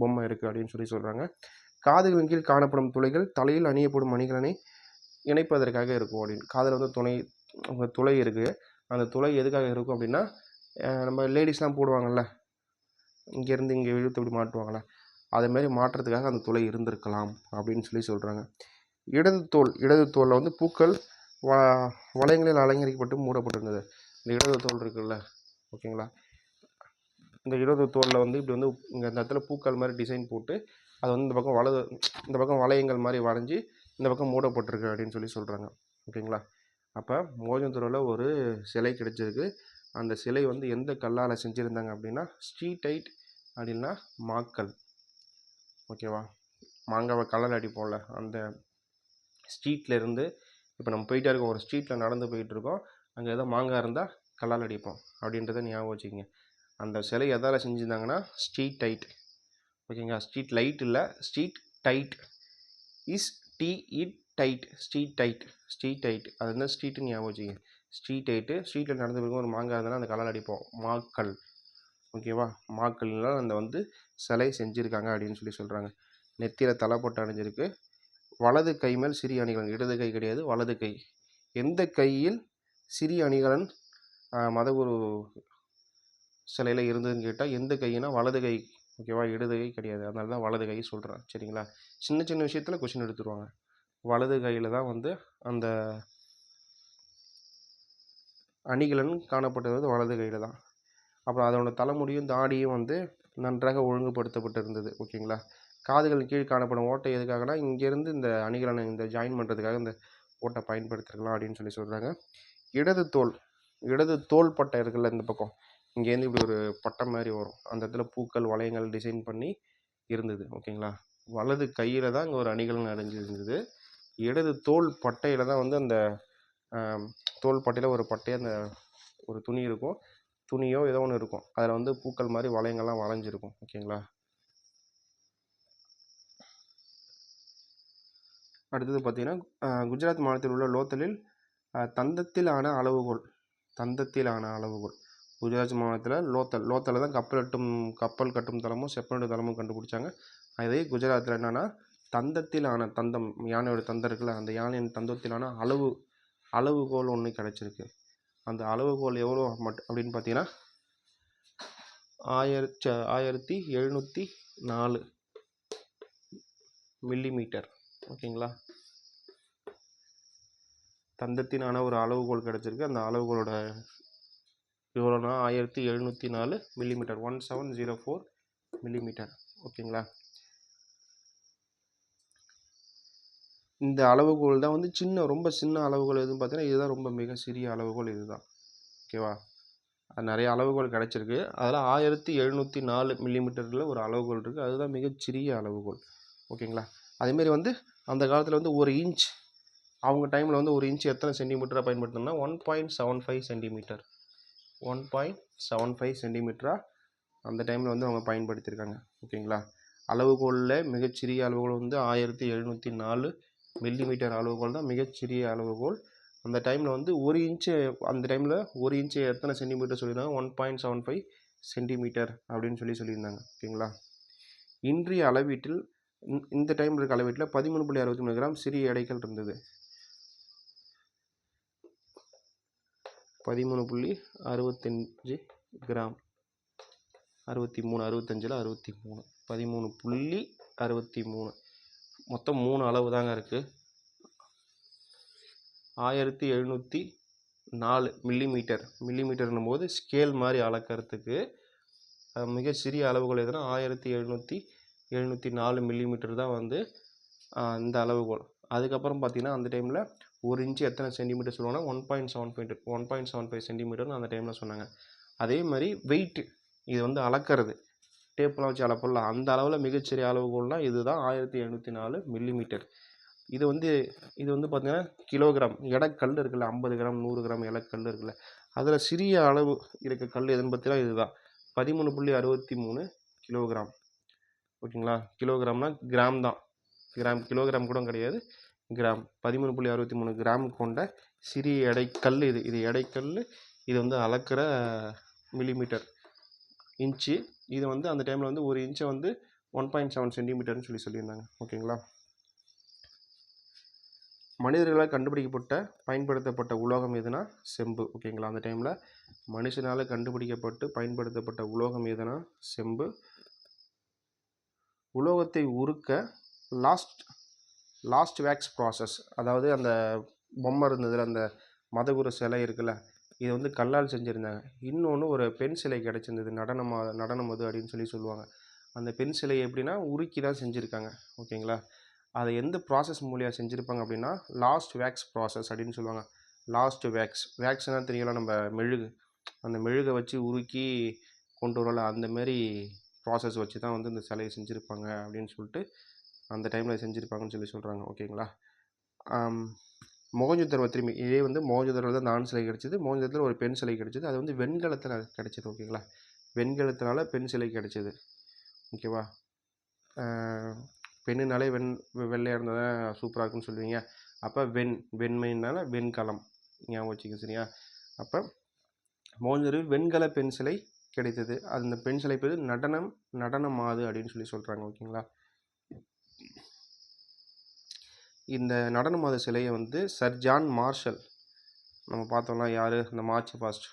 பொம்மை இருக்குது அப்படின்னு சொல்கிறாங்க. காதுகளின் கீழ் காணப்படும் துளைகள் தலையில் அணியப்படும் அணிகலனை இணைப்பதற்காக இருக்கும் அப்படின்னு. காதில் வந்து துளை இருக்குது. அந்த துளை எதுக்காக இருக்கும் அப்படின்னா, நம்ம லேடிஸ்லாம் போடுவாங்கள்ல, இங்கேருந்து இங்கே இழுத்து இப்படி மாட்டுவாங்கள்ல, அதேமாரி மாட்டுறதுக்காக அந்த துளை இருந்திருக்கலாம் அப்படின்னு சொல்கிறாங்க. இடது தோலில் வந்து பூக்கள் வளையங்களில் அலங்கரிக்கப்பட்டு மூடப்பட்டிருந்தது. இந்த இடது தோல் இருக்குல்ல, ஓகேங்களா, இந்த இடது தோலில் வந்து இப்படி வந்து இங்கே இந்த இடத்துல பூக்கள் மாதிரி டிசைன் போட்டு அது வந்து இந்த பக்கம் வளையங்கள் மாதிரி வரைஞ்சி இந்த பக்கம் மூடப்பட்டிருக்கு அப்படின்னு சொல்கிறாங்க. ஓகேங்களா? அப்போ மோஹஞ்சதாரோவில் ஒரு சிலை கிடைச்சிருக்கு. அந்த சிலை வந்து எந்த கல்லால் செஞ்சுருந்தாங்க அப்படின்னா ஸ்ட்ரீடைட் அப்படின்னா மாக்கல். ஓகேவா? மாங்காவை கல்லால் அடிப்போம்ல, அந்த ஸ்ட்ரீட்லேருந்து இப்போ நம்ம போயிட்டே இருக்கோம், ஒரு ஸ்ட்ரீட்டில் நடந்து போயிட்டுருக்கோம், அங்கே ஏதோ மாங்காய் இருந்தால் கல்லால் அடிப்போம் அப்படின்றத ஞாபகம் வச்சுக்கோங்க. அந்த சிலை எதால் செஞ்சுருந்தாங்கன்னா ஸ்ட்ரீடைட். ஓகேங்களா? ஸ்ட்ரீட் லைட் இல்லை, ஸ்ட்ரீட் டைட் இஸ் டைட் ஸ்ட்ரீடைட் அது வந்து ஸ்ட்ரீட்டுன்னு ஞாபகம் வச்சுக்கோங்க. ஸ்ட்ரீடைட்டு, ஸ்ட்ரீட்டில் நடந்து போயிருக்கோம், ஒரு மாங்காய் இருந்தாலும் அந்த கல்லால் அடிப்போம், மாக்கல். ஓகேவா? மாக்கல்னால் அந்த வந்து சிலை செஞ்சுருக்காங்க அப்படின்னு சொல்கிறாங்க. நெத்தியில் தலைப்பட்டு அணிஞ்சிருக்கு. வலது கை மேல் சிறிய அணிகலன், இடது கை கிடையாது, வலது கை. எந்த கையில் சிறிய அணிகலன் மதகுரு சிலையில் இருந்ததுன்னு கேட்டால் எந்த கையினா வலது கை. ஓகேவா? இடது கை கிடையாது, அதனால தான் வலது கை சொல்கிறேன். சரிங்களா? சின்ன சின்ன விஷயத்தில் கொஷின் எடுத்துருவாங்க. வலது கையில் தான் வந்து அந்த அணிகலன் காணப்பட்டது வலது கையில் தான். அப்புறம் அதோட தலைமுடியும் தாடியும் வந்து நன்றாக ஒழுங்குபடுத்தப்பட்டு இருந்தது. ஓகேங்களா? காதுகள் கீழ் காணப்படும் ஓட்டை எதுக்காகனா இங்கேருந்து இந்த அணிகலனை இந்த ஜாயின் பண்ணுறதுக்காக இந்த ஓட்டை பயன்படுத்திருக்கலாம் அப்படின்னு சொல்கிறாங்க. இடது தோல் பட்டை இருக்குல்ல, இந்த பக்கம் இங்கேருந்து இப்படி ஒரு பட்டை மாதிரி வரும், அந்த இடத்துல பூக்கள் வளையங்கள் டிசைன் பண்ணி இருந்தது. ஓகேங்களா? வலது கையில் தான் இங்கே ஒரு அணிகலன் அடைஞ்சிருந்தது. இடது தோல் பட்டையில் தான் வந்து அந்த தோல் பட்டையில் ஒரு பட்டையாக அந்த ஒரு துணி இருக்கும், துணியோ ஏதோ ஒன்று இருக்கும், அதில் வந்து பூக்கள் மாதிரி வளையங்கள்லாம் வளைஞ்சிருக்கும். ஓகேங்களா? அடுத்தது பார்த்திங்கன்னா குஜராத் மாநிலத்தில் உள்ள லோத்தலில் தந்தத்திலான அளவுகோல். குஜராத் மாநிலத்தில் லோத்தலில் தான் கப்பல் கட்டும் தளமும் செப்பனிடும் தளமும் கண்டுபிடிச்சாங்க. அதே குஜராத்தில் என்னென்னா தந்தத்திலான, தந்தம் யானையோட தந்தம் இருக்குல்ல, அந்த யானையின் தந்தத்திலான அளவுகோல் ஒன்று கிடச்சிருக்கு. அந்த அளவுகோல் எவ்வளோ அப்படின்னு பார்த்தீங்கன்னா 1704 மில்லிமீட்டர். ஓகேங்களா? தந்தத்தினான ஒரு அளவுகோல் கிடச்சிருக்கு. அந்த அளவுகோலோட எவ்வளோனா 1704 மில்லிமீட்டர், 1704 மில்லிமீட்டர். ஓகேங்களா? இந்த அளவுகோல் தான் வந்து ரொம்ப சின்ன அளவுகோல் எதுன்னு பார்த்தீங்கன்னா இதுதான் ரொம்ப மிக சிறிய அளவுகோல் இதுதான். ஓகேவா? அது நிறைய அளவுகோல் கிடச்சிருக்கு. அதில் 1704 மில்லிமீட்டரில் ஒரு அளவுகோல் இருக்குது, அதுதான் மிகச்சிறிய அளவுகோல். ஓகேங்களா? அதேமாரி வந்து அந்த காலத்தில் வந்து ஒரு இன்ச், அவங்க டைமில் வந்து ஒரு இன்ச் எத்தனை சென்டிமீட்டராக பயன்படுத்தினா 1.75 சென்டிமீட்டர். 1.75 சென்டிமீட்டராக அந்த டைமில் வந்து அவங்க பயன்படுத்தியிருக்காங்க. ஓகேங்களா? அளவுகோலில் மிகச்சிறிய அளவுகோல் வந்து 1704 மில்லிமீட்டர் அளவுகோல் தான் மிகச்சிறிய அளவுகோல். அந்த டைமில் வந்து ஒரு இன்ச்சு, அந்த டைமில் ஒரு இன்ச்சு எத்தனை சென்டிமீட்டர் சொல்லியிருந்தாங்க 1.75 சென்டிமீட்டர் அப்படின்னு சொல்லியிருந்தாங்க. ஓகேங்களா? இன்றைய அளவீட்டில் இந்த டைமில் இருக்க அளவீட்டில் 13.63 கிராம் சிறிய எடைகள் இருந்தது. 13.65 கிராம், 63 13.63 மொத்தம் 3 அளவு தாங்க இருக்குது. 1704 மில்லிமீட்டர்னும் போது ஸ்கேல் மாதிரி அளக்கிறதுக்கு மிக சிறிய அளவுகோல் எதுனா 1704 மில்லிமீட்டர் தான் வந்து இந்த அளவுகோல். அதுக்கப்புறம் பார்த்திங்கன்னா அந்த டைமில் ஒரு இன்ச்சு எத்தனை சென்டிமீட்டர் சொல்லுவாங்கன்னா 1.75 சென்டிமீட்டர்னு அந்த டைமில் சொன்னாங்க. அதே மாதிரி வெயிட்டு, இது வந்து அளக்கிறது, டேப்லாம் வச்சு அளப்படலாம், அந்த அளவில் மிகச்சிறிய அளவுகோல்னால் இது தான் 1704 மில்லிமீட்டர். இது வந்து பார்த்தீங்கன்னா கிலோகிராம் எடைக்கல் இருக்குல்ல, 50 கிராம் 100 கிராம் எடைக்கல் இருக்குல்ல, அதில் சிறிய அளவு இருக்க கல் எதுன்னு பார்த்தீங்கன்னா இதுதான், 13.63 கிலோகிராம். ஓகேங்களா, கிலோகிராம்னா கிராம் தான், கிலோகிராம் கூட கிடையாது, கிராம். 13.63 கிராம் கொண்ட சிறிய எடைக்கல் இது எடைக்கல். இது வந்து அளக்கிற மில்லிமீட்டர், இன்ச்சு. இது வந்து அந்த டைமில் வந்து ஒரு இன்ச்சை வந்து 1.7 சென்டிமீட்டர்னு சொல்லியிருந்தாங்க. ஓகேங்களா, மனிதர்களால் பயன்படுத்தப்பட்ட உலோகம் எதுனா செம்பு. ஓகேங்களா, அந்த டைமில் மனுஷனால் கண்டுபிடிக்கப்பட்டு பயன்படுத்தப்பட்ட உலோகம் எதுனா செம்பு. உலோகத்தை உருக்க லாஸ்ட் வேக்ஸ் ப்ராசஸ், அதாவது அந்த பொம்மை இருந்ததில் அந்த மதகுரு சிலை இருக்குல்ல, இது வந்து கல்லால் செஞ்சுருந்தாங்க. இன்னொன்று ஒரு பெண் சிலை கிடச்சிருந்தது, நடனமது அப்படின்னு சொல்லுவாங்க. அந்த பெண் சிலை எப்படின்னா உருக்கி தான் செஞ்சுருக்காங்க. ஓகேங்களா, அதை எந்த ப்ராசஸ் மூலியம் செஞ்சுருப்பாங்க அப்படின்னா லாஸ்ட் வேக்ஸ் ப்ராசஸ் அப்படின்னு சொல்லுவாங்க. லாஸ்ட் வேக்ஸ்னால் தெரியல, நம்ம மெழுகு, அந்த மெழுகை வச்சு உருக்கி கொண்டு வரல, அந்தமாரி ப்ராசஸ் வச்சு தான் வந்து இந்த சிலையை செஞ்சுருப்பாங்க அப்படின்னு சொல்லிட்டு அந்த டைமில் செஞ்சுருப்பாங்கன்னு சொல்கிறாங்க. ஓகேங்களா, மோகஞ்சதரோ திரும்பி இதே வந்து மோகஞ்சதரோவில் தான் ஆண் சிலை கிடச்சிது, மோகஞ்சதரத்தில் ஒரு பெண் சிலை கிடச்சிது. அது வந்து வெண்கலத்தில் கிடச்சிது. ஓகேங்களா, வெண்கலத்தினால பெண் சிலை கிடச்சிது. ஓகேவா, பெண்ணுனாலே வெள்ளையாக இருந்தால் தான் சூப்பராக இருக்குன்னு சொல்லுவீங்க. அப்போ வெண்மைனால வெண்கலம் ஞாபகம் வச்சுக்க, சரியா. அப்போ மோகஞ்சதரோவில் வெண்கல பெண் சிலை கிடைத்தது. அந்த பெண் சிலை பேர் நடனமாது அப்படின்னு சொல்கிறாங்க. ஓகேங்களா, இந்த நடனமாது சிலையை வந்து சர் ஜான் மார்ஷல், நம்ம பார்த்தோம்னா யார், இந்த மார்ச் பாஸ்ட்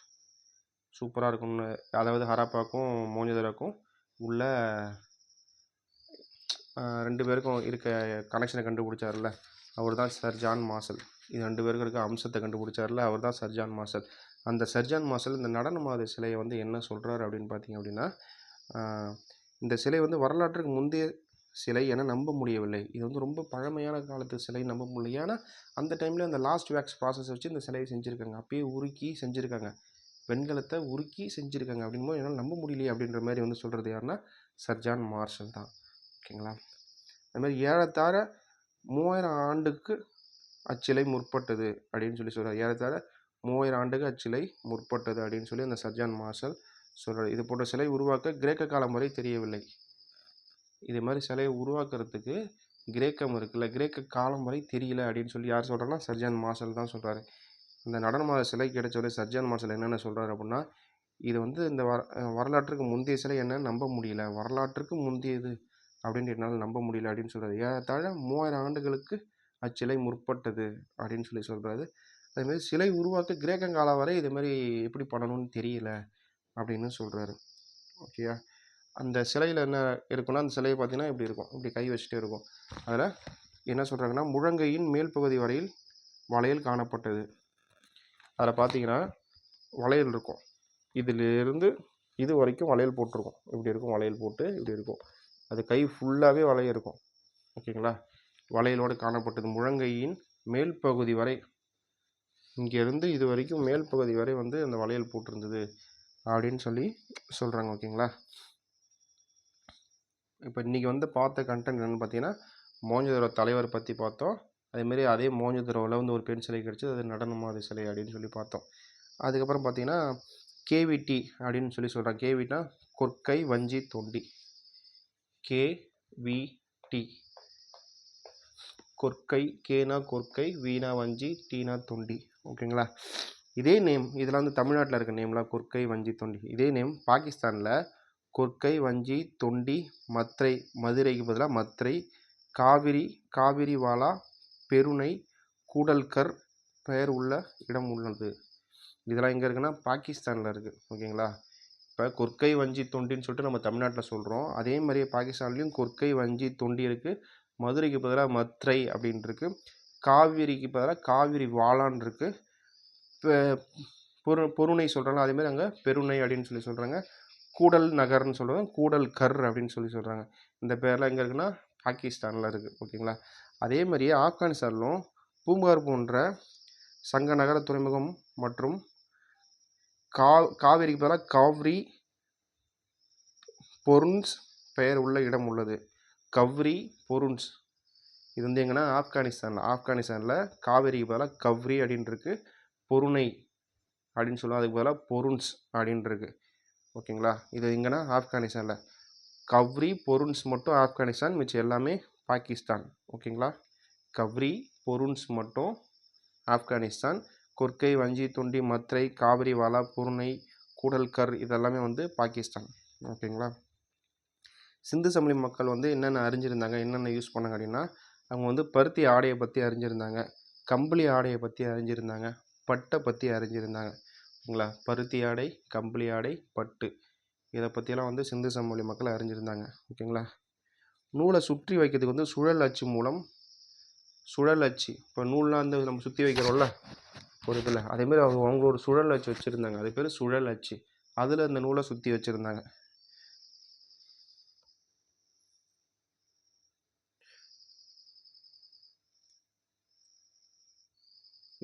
சூப்பராக இருக்கும்னு, அதாவது ஹராப்பாக்கும் மோகஞ்சதரோக்கும் உள்ள 2 பேருக்கும் இருக்க கனெக்ஷனை கண்டுபிடிச்சார்ல, அவர் தான் சர் ஜான் மார்ஷல். இது 2 பேருக்கும் இருக்க அம்சத்தை கண்டுபிடிச்சார்ல, அவர் தான் சர் ஜான் மார்ஷல். அந்த சர் ஜான் மார்ஷல் இந்த நடனமாது சிலையை வந்து என்ன சொல்கிறார் அப்படின்னு பார்த்தீங்க அப்படின்னா, இந்த சிலை வந்து வரலாற்றுக்கு முந்தைய சிலை என நம்ப முடியவில்லை. இது வந்து ரொம்ப பழமையான காலத்து சிலை, நம்ப முடியல. ஏன்னா அந்த டைமில் அந்த லாஸ்ட் வேக்ஸ் ப்ராசஸ் வச்சு இந்த சிலையை செஞ்சுருக்காங்க, அப்பயே உருக்கி செஞ்சுருக்காங்க, வெண்கலத்தை உருக்கி செஞ்சுருக்காங்க. அப்படிங்கும்போது என்னால் நம்ப முடியலையே அப்படின்ற மாதிரி வந்து சொல்கிறது யாருன்னா சர் ஜான் மார்ஷல் தான். ஓகேங்களா, அதுமாதிரி ஏறத்தாழ 3000 ஆண்டுக்கு அச்சிலை முற்பட்டது அப்படின்னு சொல்கிறார். ஏறத்தாழ 3000 ஆண்டுக்கு அச்சிலை முற்பட்டது அப்படின்னு அந்த சர் ஜான் மார்ஷல் சொல்கிறார். இது போன்ற சிலை உருவாக்க கிரேக்க காலம் வரை தெரியவில்லை. இது மாதிரி சிலையை உருவாக்குறதுக்கு கிரேக்கம் இருக்குல்ல, கிரேக்க காலம் வரை தெரியல அப்படின்னு யார் சொல்கிறாங்கன்னா சர் ஜான் மார்ஷல் தான் சொல்கிறாரு. இந்த நடனமாத சிலை கிடைச்சவரை சர் ஜான் மார்ஷல் என்னென்ன சொல்கிறாரு அப்படின்னா, இது வந்து இந்த வரலாற்றுக்கு முந்தைய சிலை என்னன்னு நம்ப முடியல, வரலாற்றுக்கு முந்தையது அப்படின்ட்டு என்னால் நம்ப முடியல அப்படின்னு சொல்கிறாரு. ஏறத்தாழ 3000 ஆண்டுகளுக்கு அச்சிலை முற்பட்டது அப்படின்னு சொல்கிறாரு. அதுமாதிரி சிலை உருவாக்க கிரேக்கங்காலம் வரை இதுமாதிரி எப்படி பண்ணணும்னு தெரியல அப்படின்னு சொல்கிறாரு. ஓகேயா, அந்த சிலையில் என்ன இருக்குன்னா, அந்த சிலையை பார்த்தீங்கன்னா இப்படி இருக்கும், இப்படி கை வச்சுட்டே இருக்கும். அதில் என்ன சொல்கிறாங்கன்னா, முழங்கையின் மேல் பகுதி வரையில் வளையல் காணப்பட்டது. அதில் பார்த்தீங்கன்னா வளையல் இருக்கும், இதிலிருந்து இது வரைக்கும் வளையல் போட்டிருக்கும், இப்படி இருக்கும், வளையல் போட்டு இப்படி இருக்கும், அது கை ஃபுல்லாகவே வளையல் இருக்கும். ஓகேங்களா, வளையலோடு காணப்பட்டது. முழங்கையின் மேல் பகுதி வரை, இங்கேருந்து இது வரைக்கும் மேல் பகுதி வரை வந்து அந்த வளையல் போட்டிருந்தது அப்படின்னு சொல்கிறாங்க. ஓகேங்களா, இப்போ இன்றைக்கி வந்து பார்த்த கண்டென்ட் என்னென்னு பார்த்தீங்கன்னா, மோகஞ்சதரோ தலைவர் பற்றி பார்த்தோம். அதேமாரி அதே மோகஞ்சதரோவில் வந்து ஒரு பெண் சிலை கிடச்சி, அது நடனமாது சிலை அப்படின்னு பார்த்தோம். அதுக்கப்புறம் பார்த்தீங்கன்னா கேவிடி அப்படின்னு சொல்கிறாங்க. கேவிட்னா கொற்கை வஞ்சி தொண்டி, கேவிடி, கொற்கை, கேனா கொற்கை, வீணா வஞ்சி, டீனா தொண்டி. ஓகேங்களா, இதே நேம் இதெல்லாம் வந்து தமிழ்நாட்டில் இருக்க நேம்லாம், கொற்கை வஞ்சி தொண்டி. இதே நேம் பாகிஸ்தானில் கொற்கை வஞ்சி தொண்டி மத்ரை, மதுரைக்கு பதிலாக மத்ரை, காவிரிவாலா, பெருனை, கூடல்கர் பெயர் உள்ள இடம் உள்ளது. இதெல்லாம் எங்கே இருக்குன்னா பாகிஸ்தானில் இருக்குது. ஓகேங்களா, இப்போ கொற்கை வஞ்சி தொண்டின்னு சொல்லிட்டு நம்ம தமிழ்நாட்டில் சொல்கிறோம், அதே மாதிரியே பாகிஸ்தான்லேயும் கொற்கை வஞ்சி தொண்டி இருக்குது. மதுரைக்கு பதிலாக மத்ரை அப்படின்னு இருக்குது. காவிரிக்கு பதிலாக காவிரி வாலான் இருக்குது. பொருணை சொல்கிறாங்க, அதேமாதிரி அங்கே பெருணை அப்படின்னு சொல்கிறாங்க. கூடல் நகர்னு சொல்கிறாங்க, கூடல் கர் அப்படின்னு சொல்கிறாங்க. இந்த பேர்லாம் எங்கே இருக்குன்னா பாகிஸ்தானில் இருக்குது. ஓகேங்களா, அதே மாதிரியே ஆப்கானிஸ்தானிலும் பூம்புகார் போன்ற சங்க நகர துறைமுகம் மற்றும் காவிரிக்கு பதிலாக காவ்ரி பொருன்ஸ் பெயர் உள்ள இடம் உள்ளது. கவ்ரி பொருன்ஸ் இது வந்து எங்கன்னா ஆப்கானிஸ்தானில் காவேரிக்கு பதிலாக கவ்ரி அப்படின்னு இருக்கு, பொருணை அப்படின்னு சொல்லுவோம், அதுக்கு பதிலாக பொருன்ஸ் அப்படின்னு இருக்கு. ஓகேங்களா, இது எங்கன்னா ஆப்கானிஸ்தானில் கவ்ரி பொருன்ஸ் மட்டும் ஆப்கானிஸ்தான், மிச்சம் எல்லாமே பாகிஸ்தான். ஓகேங்களா, கவ்ரி பொருன்ஸ் மட்டும் ஆப்கானிஸ்தான், கொர்க்கை, வஞ்சி, துண்டி, மத்ரை, காவிரி, வாலா, பூர்ணை, கூடல்கர் இதெல்லாமே வந்து பாகிஸ்தான். ஓகேங்களா, சிந்து சமவெளி மக்கள் வந்து என்னென்ன அறிஞ்சிருந்தாங்க, என்னென்ன யூஸ் பண்ணாங்க அப்படின்னா, அவங்க வந்து பருத்தி ஆடையை பற்றி அறிஞ்சிருந்தாங்க, கம்பளி ஆடையை பற்றி அறிஞ்சிருந்தாங்க, பட்டை பற்றி அறிஞ்சிருந்தாங்க. ஓகேங்களா, பருத்தி ஆடை, கம்பளி ஆடை, பட்டு இதை பற்றியெல்லாம் வந்து சிந்து சமவெளி மக்கள் அறிஞ்சிருந்தாங்க. ஓகேங்களா, நூலை சுற்றி வைக்கிறதுக்கு வந்து சுழல் அச்சு மூலம், சுழல் அச்சு, இப்போ நூல்லாம் வந்து நம்ம சுற்றி வைக்கிறோம்ல ஒரு இதில், அதேமாதிரி அவங்க ஒரு சுழல் அச்சு வச்சுருந்தாங்க, அது பேர் சுழல் அச்சு, அதில் இந்த நூலை சுற்றி வச்சுருந்தாங்க.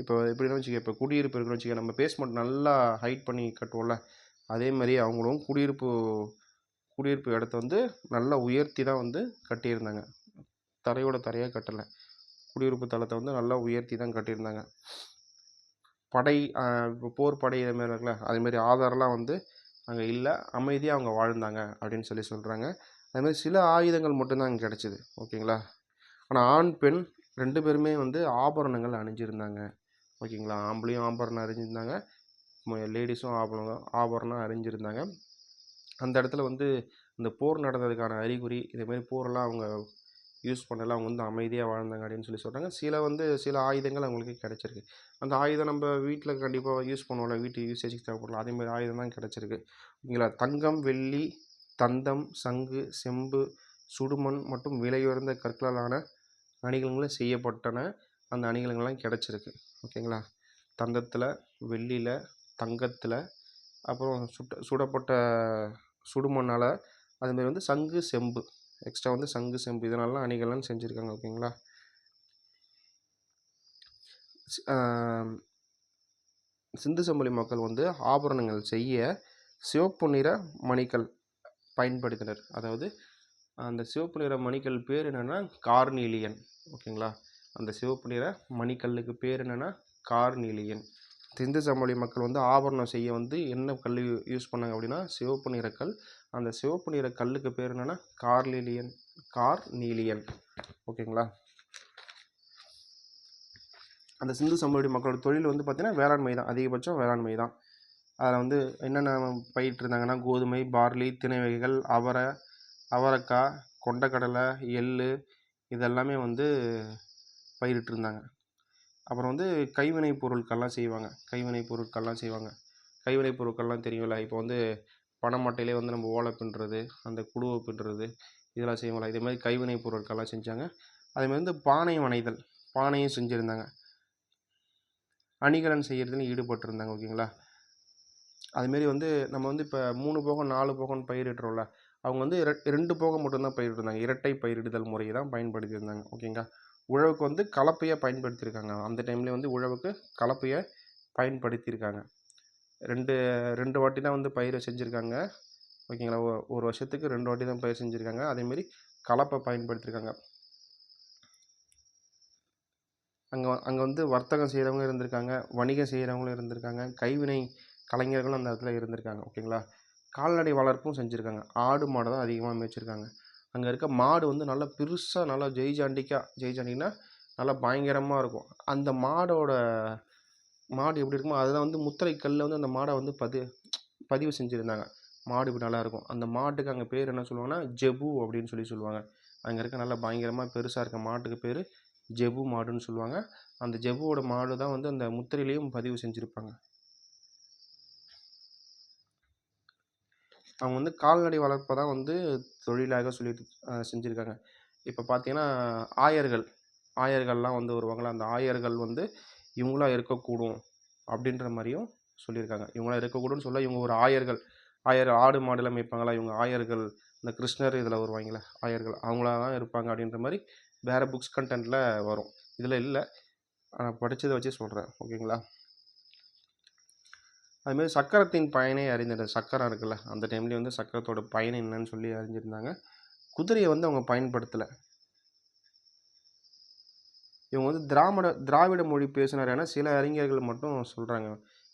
இப்போ எப்படின்னு வச்சுக்க, இப்போ குடியிருப்பு இருக்குன்னு வச்சுக்க, நம்ம பேஸ்மெண்ட் நல்லா ஹைட் பண்ணி கட்டுவோம்ல, அதே மாதிரி அவங்களும் குடியிருப்பு இடத்த வந்து நல்லா உயர்த்தி தான் வந்து கட்டியிருந்தாங்க. தரையோட தரையாக கட்டலை, குடியிருப்பு தளத்தை வந்து நல்லா உயர்த்தி தான் கட்டியிருந்தாங்க. படை, இப்போ போர் படை இதுமாரி இருக்குல்ல, அதுமாரி ஆதாரம்லாம் வந்து அங்கே இல்லை, அமைதியாக அவங்க வாழ்ந்தாங்க அப்படின்னு சொல்கிறாங்க. அதுமாதிரி சில ஆயுதங்கள் மட்டும்தான் அங்கே கிடச்சிது. ஓகேங்களா, ஆனால் ஆண் பெண் 2 பேருமே வந்து ஆபரணங்கள் அணிஞ்சிருந்தாங்க. ஓகேங்களா, ஆம்பளையும் ஆபரணம் அணிஞ்சிருந்தாங்க, லேடிஸும் ஆபரணம் அணிஞ்சிருந்தாங்க. அந்த இடத்துல வந்து இந்த போர் நடந்ததுக்கான அறிகுறி, இதேமாரி போரெல்லாம் அவங்க யூஸ் பண்ணல, அவங்க வந்து அமைதியாக வாழ்ந்தாங்க அப்படின்னு சொல்கிறாங்க. சில ஆயுதங்கள் அவங்களுக்கு கிடச்சிருக்கு. அந்த ஆயுதம் நம்ம வீட்டில் கண்டிப்பாக யூஸ் பண்ணுவோம்ல, வீட்டு யூசேஜுக்கு தேவைப்படலாம், அதேமாதிரி ஆயுதம் தான் கிடச்சிருக்கு. ஓகேங்களா, தங்கம், வெள்ளி, தந்தம், சங்கு, செம்பு, சுடுமண் மற்றும் விலையுயர்ந்த கற்களாலான அணிகலன்கள் செய்யப்பட்டன. அந்த அணிகலன்கள்லாம் கிடச்சிருக்கு. ஓகேங்களா, தந்தத்தில், வெள்ளியில், தங்கத்தில், அப்புறம் சுடப்பட்ட சுடுமண்ணால், அதுமாரி வந்து சங்கு, செம்பு, எக்ஸ்ட்ரா வந்து சங்கு, செம்பு இதனாலலாம் அணிகலன் செஞ்சுருக்காங்க. ஓகேங்களா, சிந்து சமவெளி மக்கள் வந்து ஆபரணங்கள் செய்ய சிவப்பு நிற மணிகள் பயன்படுத்தினர். அதாவது அந்த சிவப்பு நிற மணிக்கல் பேர் என்னென்னா கார்னீலியன். ஓகேங்களா, அந்த சிவப்பு நிற மணிக்கல்லுக்கு பேர் என்னென்னா கார்னீலியன். சிந்து சமவெளி மக்கள் வந்து ஆபரணம் செய்ய வந்து என்ன கல் யூஸ் பண்ணாங்க அப்படின்னா சிவப்பு நிற கல். அந்த சிவப்பு நிற கல்லுக்கு பேர் என்னென்னா கார்னீலியன். ஓகேங்களா, அந்த சிந்து சமவெளி மக்களோட தொழில் வந்து பார்த்திங்கன்னா வேளாண்மை தான், அதிகபட்சம் வேளாண்மை தான். அதில் வந்து என்னென்ன பயிரிட்டிருந்தாங்கன்னா கோதுமை, பார்லி, திணை வகைகள், அவரைக்காய், கொண்டக்கடலை, எள் இதெல்லாமே வந்து பயிரிட்டிருந்தாங்க. அப்புறம் வந்து கைவினைப் பொருட்கள்லாம் செய்வாங்க. கைவினைப் பொருட்கள்லாம் தெரியும்ல, இப்போ வந்து பனைமட்டையிலே வந்து நம்ம ஓலை பின்னுறது, அந்த குடுவை பின்னுறது இதெல்லாம் செய்வாங்களா, இதே மாதிரி கைவினைப் பொருட்கள்லாம் செஞ்சாங்க. அதேமாதிரி வந்து பானை வனைதல், பானையும் செஞ்சுருந்தாங்க, அணிகலன் செய்கிறதுன்னு ஈடுபட்டிருந்தாங்க. ஓகேங்களா, அதுமாரி வந்து நம்ம வந்து இப்போ 3 போகம் 4 போகம்னு பயிரிடுறோம்ல, அவங்க வந்து 2 போகம் மட்டும்தான் பயிரிட்டிருந்தாங்க. இரட்டை பயிரிடுதல் முறையை தான் பயன்படுத்தியிருந்தாங்க. ஓகேங்களா, உழவுக்கு வந்து கலப்பையை பயன்படுத்தியிருக்காங்க. அந்த டைம்லேயே வந்து உழவுக்கு கலப்பையை பயன்படுத்தியிருக்காங்க. ரெண்டு வாட்டி தான் வந்து பயிரை செஞ்சுருக்காங்க. ஓகேங்களா, ஒரு வருஷத்துக்கு 2 வாட்டி தான் பயிர் செஞ்சுருக்காங்க. அதேமாரி கலப்பை பயன்படுத்தியிருக்காங்க. அங்கே வந்து வர்த்தகம் செய்கிறவங்க இருந்திருக்காங்க, வணிகம் செய்கிறவங்களும் இருந்திருக்காங்க, கைவினை கலைஞர்களும் அந்த இடத்துல இருந்திருக்காங்க. ஓகேங்களா, கால்நடை வளர்ப்பும் செஞ்சுருக்காங்க. ஆடு மாடு தான் அதிகமாக மேய்ச்சிருக்காங்க. அங்கே இருக்க மாடு வந்து நல்லா பெருசாக, நல்லா ஜெய்ஜாண்டினா நல்லா பயங்கரமாக இருக்கும். அந்த மாடு எப்படி இருக்குமோ அதுதான் வந்து முத்திரை கல்லில் வந்து அந்த மாடை வந்து பதிவு செஞ்சுருந்தாங்க. மாடு இப்படி நல்லாயிருக்கும். அந்த மாட்டுக்கு அங்கே பேர் என்ன சொல்லுவாங்கன்னா ஜெபு அப்படின்னு சொல்லுவாங்க. அங்கே இருக்க நல்லா பயங்கரமாக பெருசாக இருக்க மாட்டுக்கு பேர் ஜெபு மாடுன்னு சொல்லுவாங்க. அந்த ஜெபுவோட மாடு தான் வந்து அந்த முத்திரையிலையும் பதிவு செஞ்சுருப்பாங்க. அவங்க வந்து கால்நடை வளர்ப்பை தான் வந்து தொழிலாக சொல்லிட்டு செஞ்சுருக்காங்க. இப்போ பார்த்தீங்கன்னா ஆயர்கள்லாம் வந்து வருவாங்களா, அந்த ஆயர்கள் வந்து இவங்களாம் இருக்கக்கூடும் அப்படின்ற மாதிரியும் சொல்லியிருக்காங்க. இவங்களாம் இருக்கக்கூடும்னு சொல்ல, இவங்க ஒரு ஆயர்கள் ஆடு மாடுலாம் மேய்ப்பாங்களா, இவங்க ஆயர்கள், இந்த கிருஷ்ணர் இதில் வருவாங்களே ஆயர்கள், அவங்களா தான் இருப்பாங்க அப்படின்ற மாதிரி வேறு புக்ஸ் கண்டென்ட்டில் வரும். இதில் இல்லை, நான் படித்ததை வச்சு சொல்கிறேன். ஓகேங்களா, அதுமாதிரி சக்கரத்தின் பயனை அறிந்திருந்தாங்க. சக்கரம் இருக்குல்ல, அந்த டைம்லேயே வந்து சக்கரத்தோட பயன் என்னன்னு சொல்லி அறிஞ்சிருந்தாங்க. குதிரையை வந்து அவங்க பயன்படுத்தலை. இவங்க வந்து திராவிட மொழி பேசினார் என சில அறிஞர்கள் மட்டும் சொல்கிறாங்க.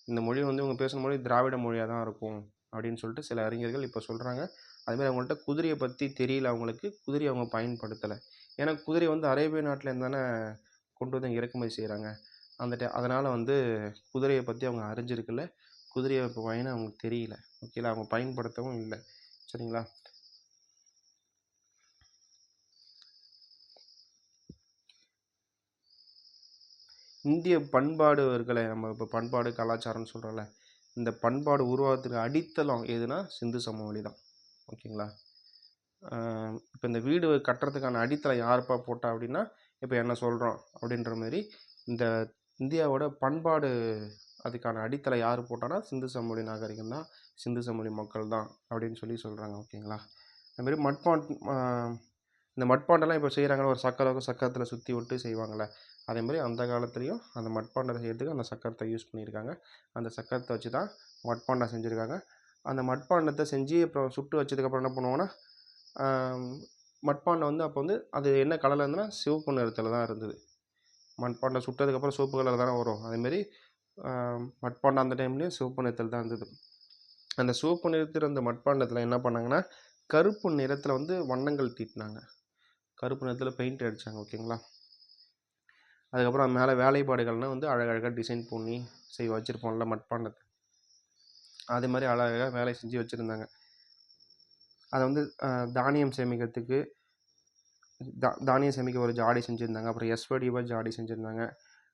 இந்த மொழி வந்து இவங்க பேசுகிற மொழி திராவிட மொழியாக தான் இருக்கும் அப்படின்னு சொல்லிட்டு சில அறிஞர்கள் இப்போ சொல்கிறாங்க. அதுமாதிரி அவங்கள்ட்ட குதிரையை பற்றி தெரியல, அவங்களுக்கு குதிரையை அவங்க பயன்படுத்தலை. ஏன்னா குதிரை வந்து அரேபிய நாட்டிலேருந்து தானே கொண்டு வந்து இறக்குமதி செய்கிறாங்க. அதனால் வந்து குதிரையை பற்றி அவங்க அறிஞ்சிருக்கல, குதிரையை இப்போ பயணம் அவங்களுக்கு தெரியல. ஓகேங்களா, அவங்க பயன்படுத்தவும் இல்லை. சரிங்களா. இந்திய பண்பாடுகளை நம்ம இப்போ பண்பாடு கலாச்சாரம்னு சொல்கிறோம்ல, இந்த பண்பாடு உருவாகிறதுக்கு அடித்தளம் எதுனா சிந்து சமவெளி தான். ஓகேங்களா. இப்போ இந்த வீடு கட்டுறதுக்கான அடித்தளம் யாருப்பா போட்டா அப்படின்னா, இப்போ என்ன சொல்கிறோம் அப்படின்ற மாதிரி இந்த இந்தியாவோட பண்பாடு அதுக்கான அடித்தளம் யார் போட்டான்னா சிந்து சமவெளி நாகரிகம் தான், சிந்து சமவெளி மக்கள் தான் அப்படின்னு சொல்கிறாங்க. ஓகேங்களா. அதுமாரி இந்த மட்பாண்டெல்லாம் இப்போ செய்கிறாங்களா, ஒரு சக்கரத்தில் சுற்றி விட்டு செய்வாங்கள்ல, அதேமாதிரி அந்த காலத்துலேயும் அந்த மட்பாண்டத்தை செய்கிறதுக்கு அந்த சக்கரத்தை யூஸ் பண்ணியிருக்காங்க. அந்த சக்கரத்தை வச்சு தான் மட்பாண்டம் செஞ்சுருக்காங்க. அந்த மட்பாண்டத்தை செஞ்சு அப்புறம் சுட்டு வச்சதுக்கப்புறம் என்ன பண்ணுவாங்கன்னா, மட்பாண்டம் வந்து அப்போ வந்து அது என்ன கலரில் இருந்ததுன்னா சிவப்பு நிறத்தில் தான் இருந்தது. மட்பாண்டம் சுட்டதுக்கப்புறம் சிவப்பு கலர் தானே வரும். அதேமாரி மட்பாண்டம் அந்த டைம்லேயும் சிவப்பு நிறத்தில் தான் இருந்தது. அந்த சிவப்பு நிறத்தில் அந்த மட்பாண்டத்தில் என்ன பண்ணாங்கன்னா, கருப்பு நிறத்தில் வந்து வண்ணங்கள் தீட்டினாங்க. கருப்பு நிறத்தில் பெயிண்ட் அடித்தாங்க. ஓகேங்களா. அதுக்கப்புறம் மேலே வேலைப்பாடுகள்னால் வந்து அழகழகாக டிசைன் பண்ணி வச்சுருப்போம்ல மட்பாண்டத்தை, அதே மாதிரி அழகாக வேலை செஞ்சு வச்சுருந்தாங்க. அதை வந்து தானியம் சேமிக்கிறதுக்கு தானியம் சேமிக்க ஒரு ஜாடி செஞ்சுருந்தாங்க. அப்புறம் வடிவ ஜாடி செஞ்சுருந்தாங்க.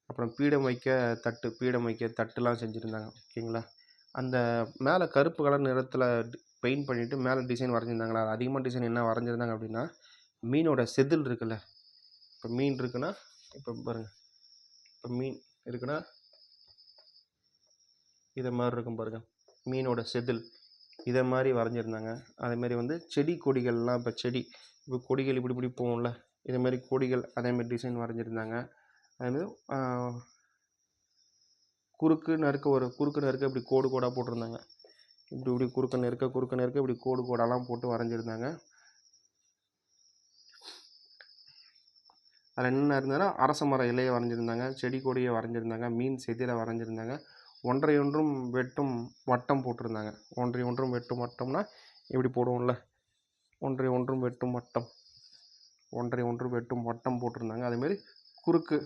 அப்புறம் பீடம் வைக்க தட்டுலாம் செஞ்சுருந்தாங்க. ஓகேங்களா. அந்த மேலே கருப்பு கலர் நிறத்தில் பெயிண்ட் பண்ணிவிட்டு மேலே டிசைன் வரைஞ்சிருந்தாங்களா, அது அதிகமாக டிசைன் என்ன வரைஞ்சிருந்தாங்க அப்படின்னா, மீனோட செதில் இருக்குல்ல, இப்போ மீன் இருக்குன்னா, இப்போ பாருங்கள், இப்போ மீன் இருக்குன்னா இதை மாதிரி இருக்கும் பாருங்கள், மீனோட செதில் இதை மாதிரி வரைஞ்சிருந்தாங்க. அதேமாரி வந்து செடி கொடிகள்லாம் இப்போ கொடிகள் இப்படி போகும்ல, இதேமாரி கொடிகள் அதேமாரி டிசைன் வரைஞ்சிருந்தாங்க. அதேமாதிரி குறுக்கு நறுக்க இப்படி கோடாக போட்டிருந்தாங்க. இப்படி குறுக்க நெருக்க இப்படி கோடாலாம் போட்டு வரைஞ்சிருந்தாங்க. அதில் என்னென்ன இருந்ததுன்னா, அரச மர இலையை வரைஞ்சிருந்தாங்க, செடி கொடியை வரைஞ்சிருந்தாங்க, மீன் செதிலை வரைஞ்சிருந்தாங்க, ஒன்றையொன்றும் வெட்டும் வட்டம் போட்டிருந்தாங்க. ஒன்றையொன்றும் வெட்டும் வட்டம்னா இப்படி போடுவோம்ல, ஒன்றையொன்றும் வெட்டும் வட்டம் போட்டிருந்தாங்க. அதேமாரி குறுக்க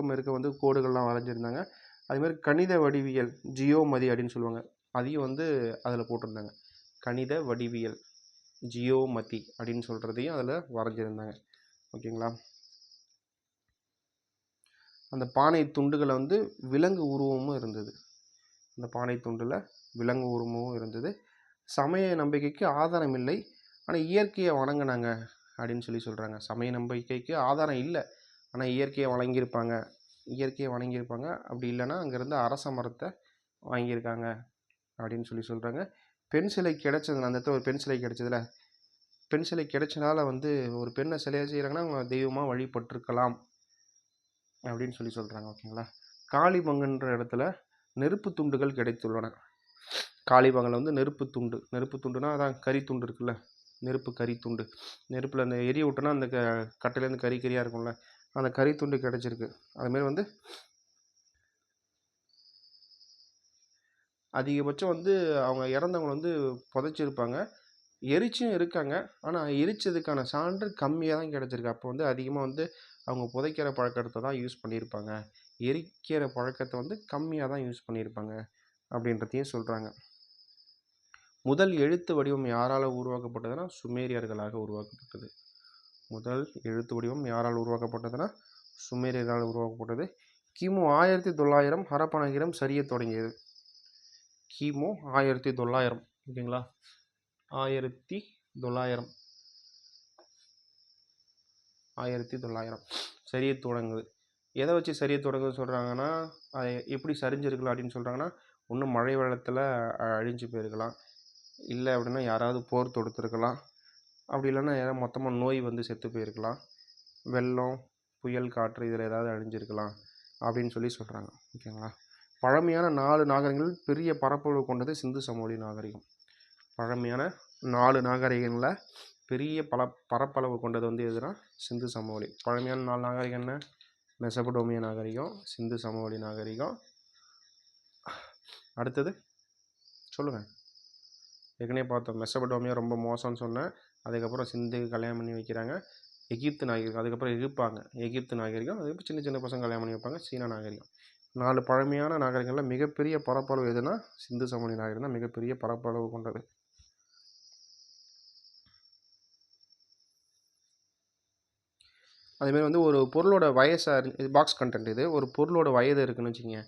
மெருக்க வந்து கோடுகள்லாம் வரைஞ்சிருந்தாங்க. அதுமாதிரி கணித வடிவியல் ஜியோமதி அப்படின்னு சொல்லுவாங்க, அதையும் வந்து அதில் போட்டிருந்தாங்க. கணித வடிவியல் ஜியோமதி அப்படின்னு சொல்கிறதையும் அதில் வரைஞ்சிருந்தாங்க. ஓகேங்களா. அந்த பானை துண்டுகளை வந்து விலங்கு உருவமும் இருந்தது. அந்த பானை துண்டில் விலங்கு உருவமும் இருந்தது. சமய நம்பிக்கைக்கு ஆதாரம் இல்லை, ஆனால் இயற்கையை வணங்கினாங்க அப்படின்னு சொல்கிறாங்க. சமய நம்பிக்கைக்கு ஆதாரம் இல்லை, ஆனால் இயற்கையை வணங்கியிருப்பாங்க. அப்படி இல்லைன்னா அங்கேருந்து அரச மரத்தை வாங்கியிருக்காங்க அப்படின்னு சொல்கிறாங்க. பெண் சிலை கிடைச்சதுல, அந்த இடத்துல ஒரு பெண் சிலை கிடைச்சதுல, பெண் சிலை கிடைச்சனால வந்து ஒரு பெண்ணை சிலையை செய்கிறாங்கன்னா அவங்க தெய்வமாக வழிபட்டிருக்கலாம் அப்படின்னு சொல்கிறாங்க. ஓகேங்களா. காளிபங்கன்ற இடத்துல நெருப்பு துண்டுகள் கிடைத்துள்ளன. காளிபங்கனில் வந்து நெருப்பு துண்டுனா அதான் கறித்துண்டு இருக்குல்ல, கறித்துண்டு, நெருப்பில் அந்த எரிய விட்டோன்னா அந்த கட்டையிலேருந்து கறியாக இருக்கும்ல, அந்த கறித்துண்டு கிடச்சிருக்கு. அதுமாரி வந்து அதிகபட்சம் வந்து அவங்க இறந்தவங்க வந்து புதைச்சிருப்பாங்க, எரிச்சும் இருக்காங்க. ஆனால் எரிச்சதுக்கான சான்று கம்மியாக தான் கிடச்சிருக்கு. அப்போ வந்து அதிகமாக வந்து அவங்க புதைக்கிற பழக்கத்தை தான் யூஸ் பண்ணியிருப்பாங்க, எரிக்கிற பழக்கத்தை வந்து கம்மியாக தான் யூஸ் பண்ணியிருப்பாங்க அப்படின்றதையும் சொல்கிறாங்க. முதல் எழுத்து வடிவம் யாரால் உருவாக்கப்பட்டதுன்னா சுமேரியர்களால் உருவாக்கப்பட்டது. முதல் எழுத்து வடிவம் யாரால் உருவாக்கப்பட்டதுன்னா சுமேரியர்களால் உருவாக்கப்பட்டது. கிமு 1900 ஹரப்பா நகரம் சரிய தொடங்கியது. கிமு 1900. ஓகேங்களா. 1900 சரிய தொடங்குது. எதை வச்சு சரிய தொடங்குது சொல்கிறாங்கன்னா, அதை எப்படி சரிஞ்சிருக்கலாம் அப்படின்னு சொல்கிறாங்கன்னா, ஒன்று மழை வெள்ளத்தில் அழிஞ்சு போயிருக்கலாம், இல்லை அப்படின்னா யாராவது போர் தொடுத்துருக்கலாம், அப்படி இல்லைன்னா யாராவது மொத்தமாக நோய் வந்து செத்து போயிருக்கலாம், வெள்ளம் புயல் காற்று இதில் ஏதாவது அழிஞ்சிருக்கலாம் அப்படின்னு சொல்கிறாங்க. ஓகேங்களா. பழமையான 4 நாகரிகங்கள் பெரிய பரப்பளவு கொண்டது சிந்து சமவெளி நாகரிகம். பழமையான 4 நாகரிகங்களில் பெரிய பரப்பளவு கொண்டது வந்து எதுனா சிந்து சமவெளி. பழமையான 4 நாகரிகம் என்ன? மெசபடோமிய நாகரிகம், சிந்து சமவெளி நாகரிகம். அடுத்தது சொல்லுங்கள். ஏற்கனவே பார்த்தோம் மெசபடோமியா ரொம்ப மோசம்னு சொன்னேன். அதுக்கப்புறம் சிந்து கல்யாணம் பண்ணி வைக்கிறாங்க. எகிப்து நாகரிகம், அதுக்கப்புறம் எகிப்து நாகரிகம், அதுக்கப்புறம் சின்ன சின்ன பசங்க கல்யாணம் பண்ணி வைப்பாங்க. சீனா நாகரிகம். 4 பழமையான நாகரிகங்களில் மிகப்பெரிய பரப்பளவு எதுனா சிந்து சமவெளி நாகரிகம் தான் மிகப்பெரிய பரப்பளவு கொண்டது. அதேமாதிரி வந்து ஒரு பொருளோட வயசை இது பாக்ஸ் கண்டென்ட். இது ஒரு பொருளோட வயது இருக்குதுன்னு வச்சுக்கோங்க.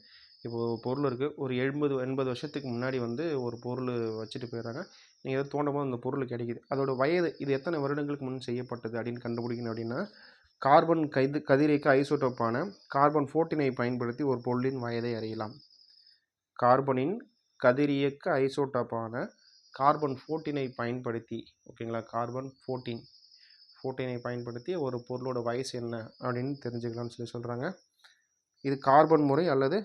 இப்போது பொருள் இருக்குது, ஒரு 80 வருஷத்துக்கு முன்னாடி வந்து ஒரு பொருள் வச்சுட்டு போயிடுறாங்க. நீங்கள் எதாவது தோண்டும் போது அந்த பொருள் கிடைக்குது. அதோட வயது இது எத்தனை வருடங்களுக்கு முன் செய்யப்பட்டது அப்படின்னு கண்டுபிடிக்கணும். அப்படின்னா கார்பன் கதிரியக்க ஐசோடோப்பான கார்பன் 14ஐ பயன்படுத்தி ஒரு பொருளின் வயதை அறியலாம். கார்பனின் கதிரியக்க ஐசோடோப்பான கார்பன் 14ஐ பயன்படுத்தி, ஓகேங்களா, கார்பன் 14ஐ பயன்படுத்தி ஒரு பொருளோட வயசு என்ன அப்படின்னு தெரிஞ்சுக்கலாம்னு சொல்கிறாங்க. இது கார்பன் முறை அல்லது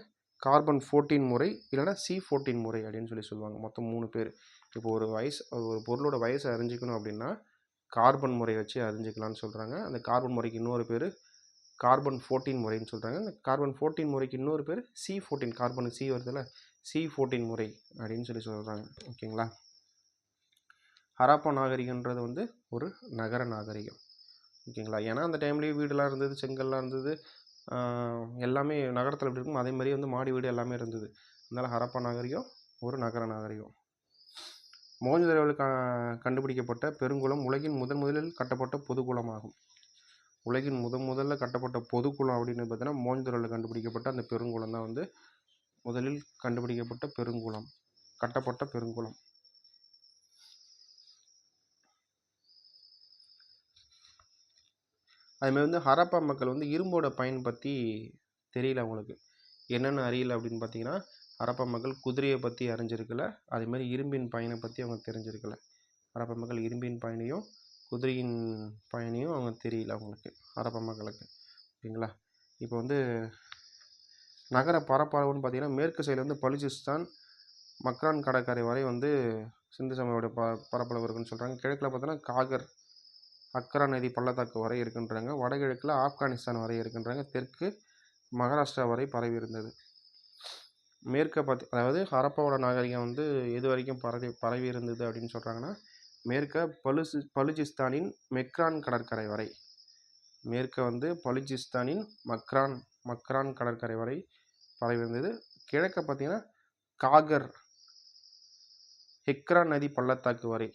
கார்பன் 14 முறை இல்லைனா C14 முறை அப்படின்னு சொல்லுவாங்க. மொத்தம் 3 பேர். இப்போ ஒரு பொருளோட வயசை அறிஞ்சிக்கணும் அப்படின்னா கார்பன் முறை வச்சு அறிஞ்சிக்கலாம்னு சொல்கிறாங்க. அந்த கார்பன் முறைக்கு இன்னொரு பேர் கார்பன் 14 முறைன்னு சொல்கிறாங்க. இந்த கார்பன் 14 முறைக்கு இன்னொரு பேர் C14, கார்பனுக்கு C வருதுல்ல, C14 முறை அப்படின்னு சொல்கிறாங்க. ஓகேங்களா. ஹராப்பா நாகரிகன்றது வந்து ஒரு நகர நாகரிகம். ஓகேங்களா. ஏன்னா அந்த டைம்லேயே வீடுலாம் இருந்தது, செங்கல்லாம் இருந்தது, எல்லாமே நகரத்தில் எப்படி இருக்கும் அதே மாதிரி வந்து மாடி வீடு எல்லாமே இருந்தது. அதனால் ஹரப்பா நாகரிகம் ஒரு நகர நாகரிகம். மோஹஞ்சதாரோவில் கண்டுபிடிக்கப்பட்ட பெருங்குளம் உலகின் முதலில் கட்டப்பட்ட பொதுக்குளம் ஆகும். உலகின் முதல்ல கட்டப்பட்ட பொதுக்குளம் அப்படின்னு பார்த்தீங்கன்னா மோஹஞ்சதாரோவில் கண்டுபிடிக்கப்பட்ட அந்த பெருங்குளம் தான் வந்து முதலில் கண்டுபிடிக்கப்பட்ட பெருங்குளம், கட்டப்பட்ட பெருங்குளம். அதுமாதிரி வந்து ஹரப்பா மக்கள் வந்து இரும்போட பயன் பற்றி தெரியல அவங்களுக்கு. என்னென்னு அறியலை அப்படின்னு பார்த்தீங்கன்னா ஹரப்பா மக்கள் குதிரையை பற்றி அறிஞ்சிருக்கல, அதேமாதிரி இரும்பின் பயனை பற்றி அவங்க தெரிஞ்சிருக்கல. ஹரப்பா மக்கள் இரும்பின் பயனையும் குதிரையின் பயனையும் அவங்க தெரியல அவங்களுக்கு, ஹரப்பா மக்களுக்கு. ஓகேங்களா. இப்போ வந்து நகர பரப்பளவுன்னு பார்த்தீங்கன்னா மேற்கு சைடில் வந்து பலுச்சிஸ்தான் மக்ரான் கடற்கரை வரை வந்து சிந்து சமவெளியோட பரப்பளவு இருக்குன்னு சொல்கிறாங்க. கிழக்கில் பார்த்தோன்னா காகர் அக்ரா நதி பள்ளத்தாக்கு வரை இருக்குன்றாங்க. வடகிழக்கில் ஆப்கானிஸ்தான் வரை இருக்குன்றாங்க. தெற்கு மகாராஷ்டிரா வரை பரவி இருந்தது. மேற்கை அதாவது ஹரப்பாவோட நாகரிகம் வந்து எது வரைக்கும் பரவி இருந்தது அப்படின்னு சொல்கிறாங்கன்னா மேற்க பலுச்சிஸ்தானின் மெக்ரான் கடற்கரை வரை, மேற்க வந்து பலுச்சிஸ்தானின் மக்ரான் கடற்கரை வரை பரவி இருந்தது. கிழக்க பார்த்தீங்கன்னா காகர் ஹெக்ரா நதி பள்ளத்தாக்கு வரை,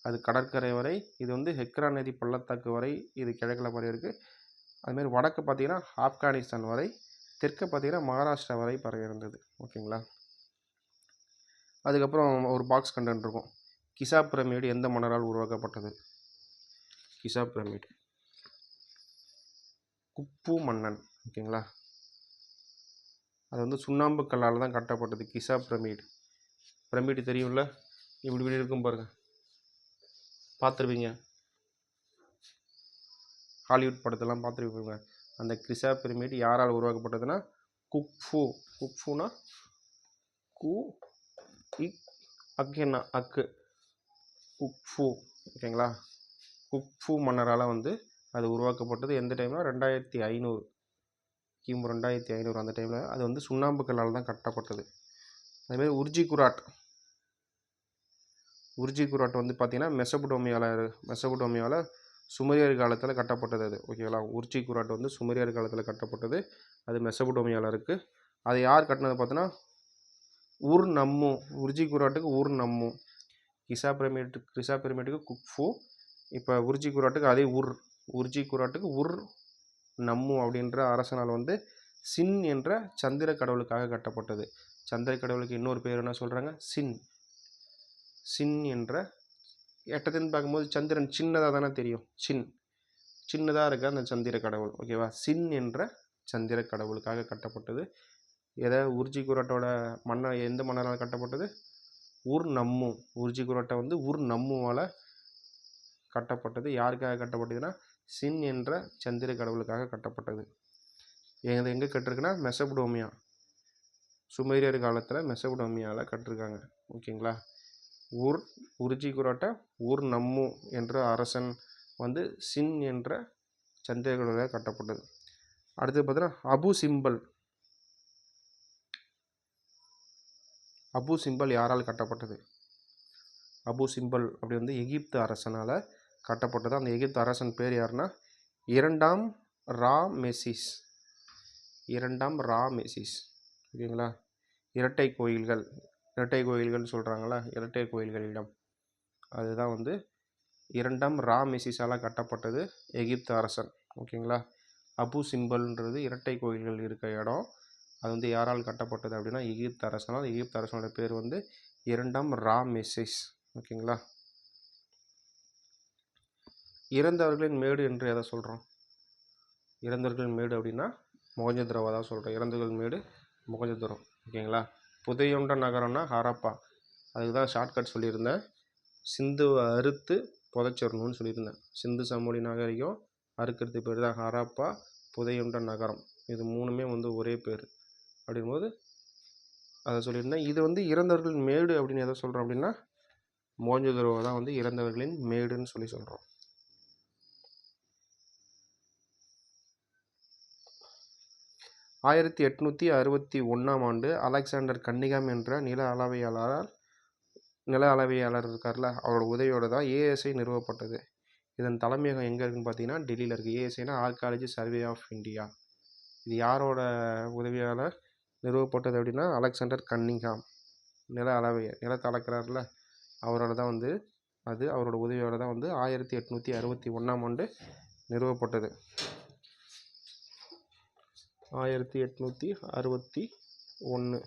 அது கடற்கரை வரை, இது வந்து ஹெக்ரா நதி பள்ளத்தாக்கு வரை இது கிழக்கில் பரவி இருக்குது. அதுமாதிரி வடக்கு பார்த்தீங்கன்னா ஆப்கானிஸ்தான் வரை, தெற்கு பார்த்தீங்கன்னா மகாராஷ்டிரா வரை பரவி இருந்தது. ஓகேங்களா. அதுக்கப்புறம் ஒரு பாக்ஸ் கண்டென்ட் இருக்கும். கிசா பிரமிடு எந்த மன்னரால் உருவாக்கப்பட்டது? கிசா பிரமிடு குப்பு மன்னன். ஓகேங்களா. அது வந்து சுண்ணாம்பு கல்லால் தான் கட்டப்பட்டது. கிசா பிரமிடு தெரியும்ல, இப்படி இருக்கும் பாருங்க, பார்த்துருப்பீங்க, ஹாலிவுட் படத்தெல்லாம் பார்த்துருப்பீங்க. அந்த கிசா பிரமிடு யாரால் உருவாக்கப்பட்டதுன்னா குக்ஃபுனா குக்ஃபு. ஓகேங்களா. குக்ஃபு மன்னரால் வந்து அது உருவாக்கப்பட்டது. எந்த டைம்னா 2500 கிமு 2500 அந்த டைமில். அது வந்து சுண்ணாம்பு கல்லால் தான் கட்டப்பட்டது. அதேமாதிரி உர்ஜி குராட் வந்து பார்த்திங்கன்னா மெசபடோமியாவில் சுமரியர் காலத்தில் கட்டப்பட்டது அது. ஓகேங்களா. உர்ஜி குராட் வந்து சுமரியர் காலத்தில் கட்டப்பட்டது. அது மெசபடோமியாவில் இருக்குது. அதை யார் கட்டினது பார்த்தோன்னா உர் நம்மு. உர்ஜி குராட்டுக்கு உர் நம்மு, கிசா பிரமிடுக்கு குக்ஃபு. இப்போ உர்ஜி குராட்டுக்கு அதே உர்ஜி குராட்டுக்கு உர் நம்மு அப்படின்ற அரசனால் வந்து சின் என்ற சந்திர கடவுளுக்காக கட்டப்பட்டது. சந்திர கடவுளுக்கு இன்னொரு பேர் என்ன சொல்கிறாங்க? சின் என்ற, எட்டத்தின்னு பார்க்கும்போது சந்திரன் சின்னதாக தானே தெரியும், சின்னதாக இருக்க அந்த சந்திர கடவுள். ஓகேவா. சின் என்ற சந்திர கடவுளுக்காக கட்டப்பட்டது. உர்ஜி குராட்டோட எந்த மன்னரால் கட்டப்பட்டது? உர் நம்மு. உர்ஜி குராட்டை வந்து உர் நம்முவால் கட்டப்பட்டது. யாருக்காக கட்டப்பட்டதுன்னா சின் என்ற சந்திர கடவுளுக்காக கட்டப்பட்டது. எங்கே கட்டிருக்குன்னா மெசபடோமியா, சுமேரியர் காலத்தில் மெசபடோமியாவில் கட்டிருக்காங்க. ஓகேங்களா. உர் உர்ஜிகுரோட்ட உர் நம்மு என்ற அரசன் வந்து சின் என்ற சந்தேகர்களால் கட்டப்பட்டது. அடுத்து பார்த்தீங்கன்னா அபு சிம்பல் யாரால் கட்டப்பட்டது? அபு சிம்பல் அப்படி வந்து எகிப்து அரசனால் கட்டப்பட்டது. அந்த எகிப்து அரசன் பேர் யாருன்னா இரண்டாம் ராமெசிஸ். ஓகேங்களா? இரட்டை கோயில்கள் சொல்கிறாங்களா, இரட்டை கோயில்களிடம், அதுதான் வந்து இரண்டாம் ராமெசிஸால் கட்டப்பட்டது எகிப்து அரசன். ஓகேங்களா? அபு சிம்பல்ன்றது இரட்டை கோயில்கள் இருக்க இடம். அது வந்து யாரால் கட்டப்பட்டது அப்படின்னா எகிப்து அரசனால். எகிப்து அரசனோட பேர் வந்து இரண்டாம் ராமெசிஸ். ஓகேங்களா? இறந்தவர்களின் மேடு என்று எதை சொல்கிறோம்? இறந்தவர்களின் மேடு அப்படின்னா மொஹஞ்சதாரோவை தான் சொல்கிறோம். இறந்தவர்களின் மேடு மொஹஞ்சதாரோ. ஓகேங்களா? புதையுண்ட நகரம்னா ஹரப்பா. அதுக்கு தான் ஷார்ட்கட் சொல்லியிருந்தேன். சிந்துவை அறுத்து புதைச்சிடணும்னு சொல்லியிருந்தேன். சிந்து சமவெளி நாகரிகம் அறுக்கிறது பேர் தான் ஹரப்பா, புதையுண்ட நகரம். இது மூணுமே வந்து ஒரே பேர் அப்படிங்கும்போது அதை சொல்லியிருந்தேன். இது வந்து இறந்தவர்களின் மேடு அப்படின்னு எதை சொல்கிறோம் அப்படின்னா மொஹஞ்சதாரோவை தான் வந்து இறந்தவர்களின் மேடுன்னு சொல்லி சொல்கிறோம். ஆயிரத்தி 861 ஆண்டு அலெக்சாண்டர் கன்னிங்ஹாம் என்ற நில அளவையாளர் இருக்கார்ல, அவரோட உதவியோடு தான் ஏஎஸ்ஐ நிறுவப்பட்டது. இதன் தலைமையகம் எங்கே இருக்குன்னு பார்த்தீங்கன்னா டெல்லியில் இருக்குது. ஏஎஸ்ஐனா ஆர்காலஜி சர்வே ஆஃப் இந்தியா. இது யாரோட உதவியால் நிறுவப்பட்டது அப்படின்னா அலெக்சாண்டர் கன்னிங்ஹாம். நிலத்தை அளக்கிறார்ல, அவரோட தான் வந்து அது அவரோட உதவியோடு தான் வந்து 1861 ஆண்டு நிறுவப்பட்டது. 1861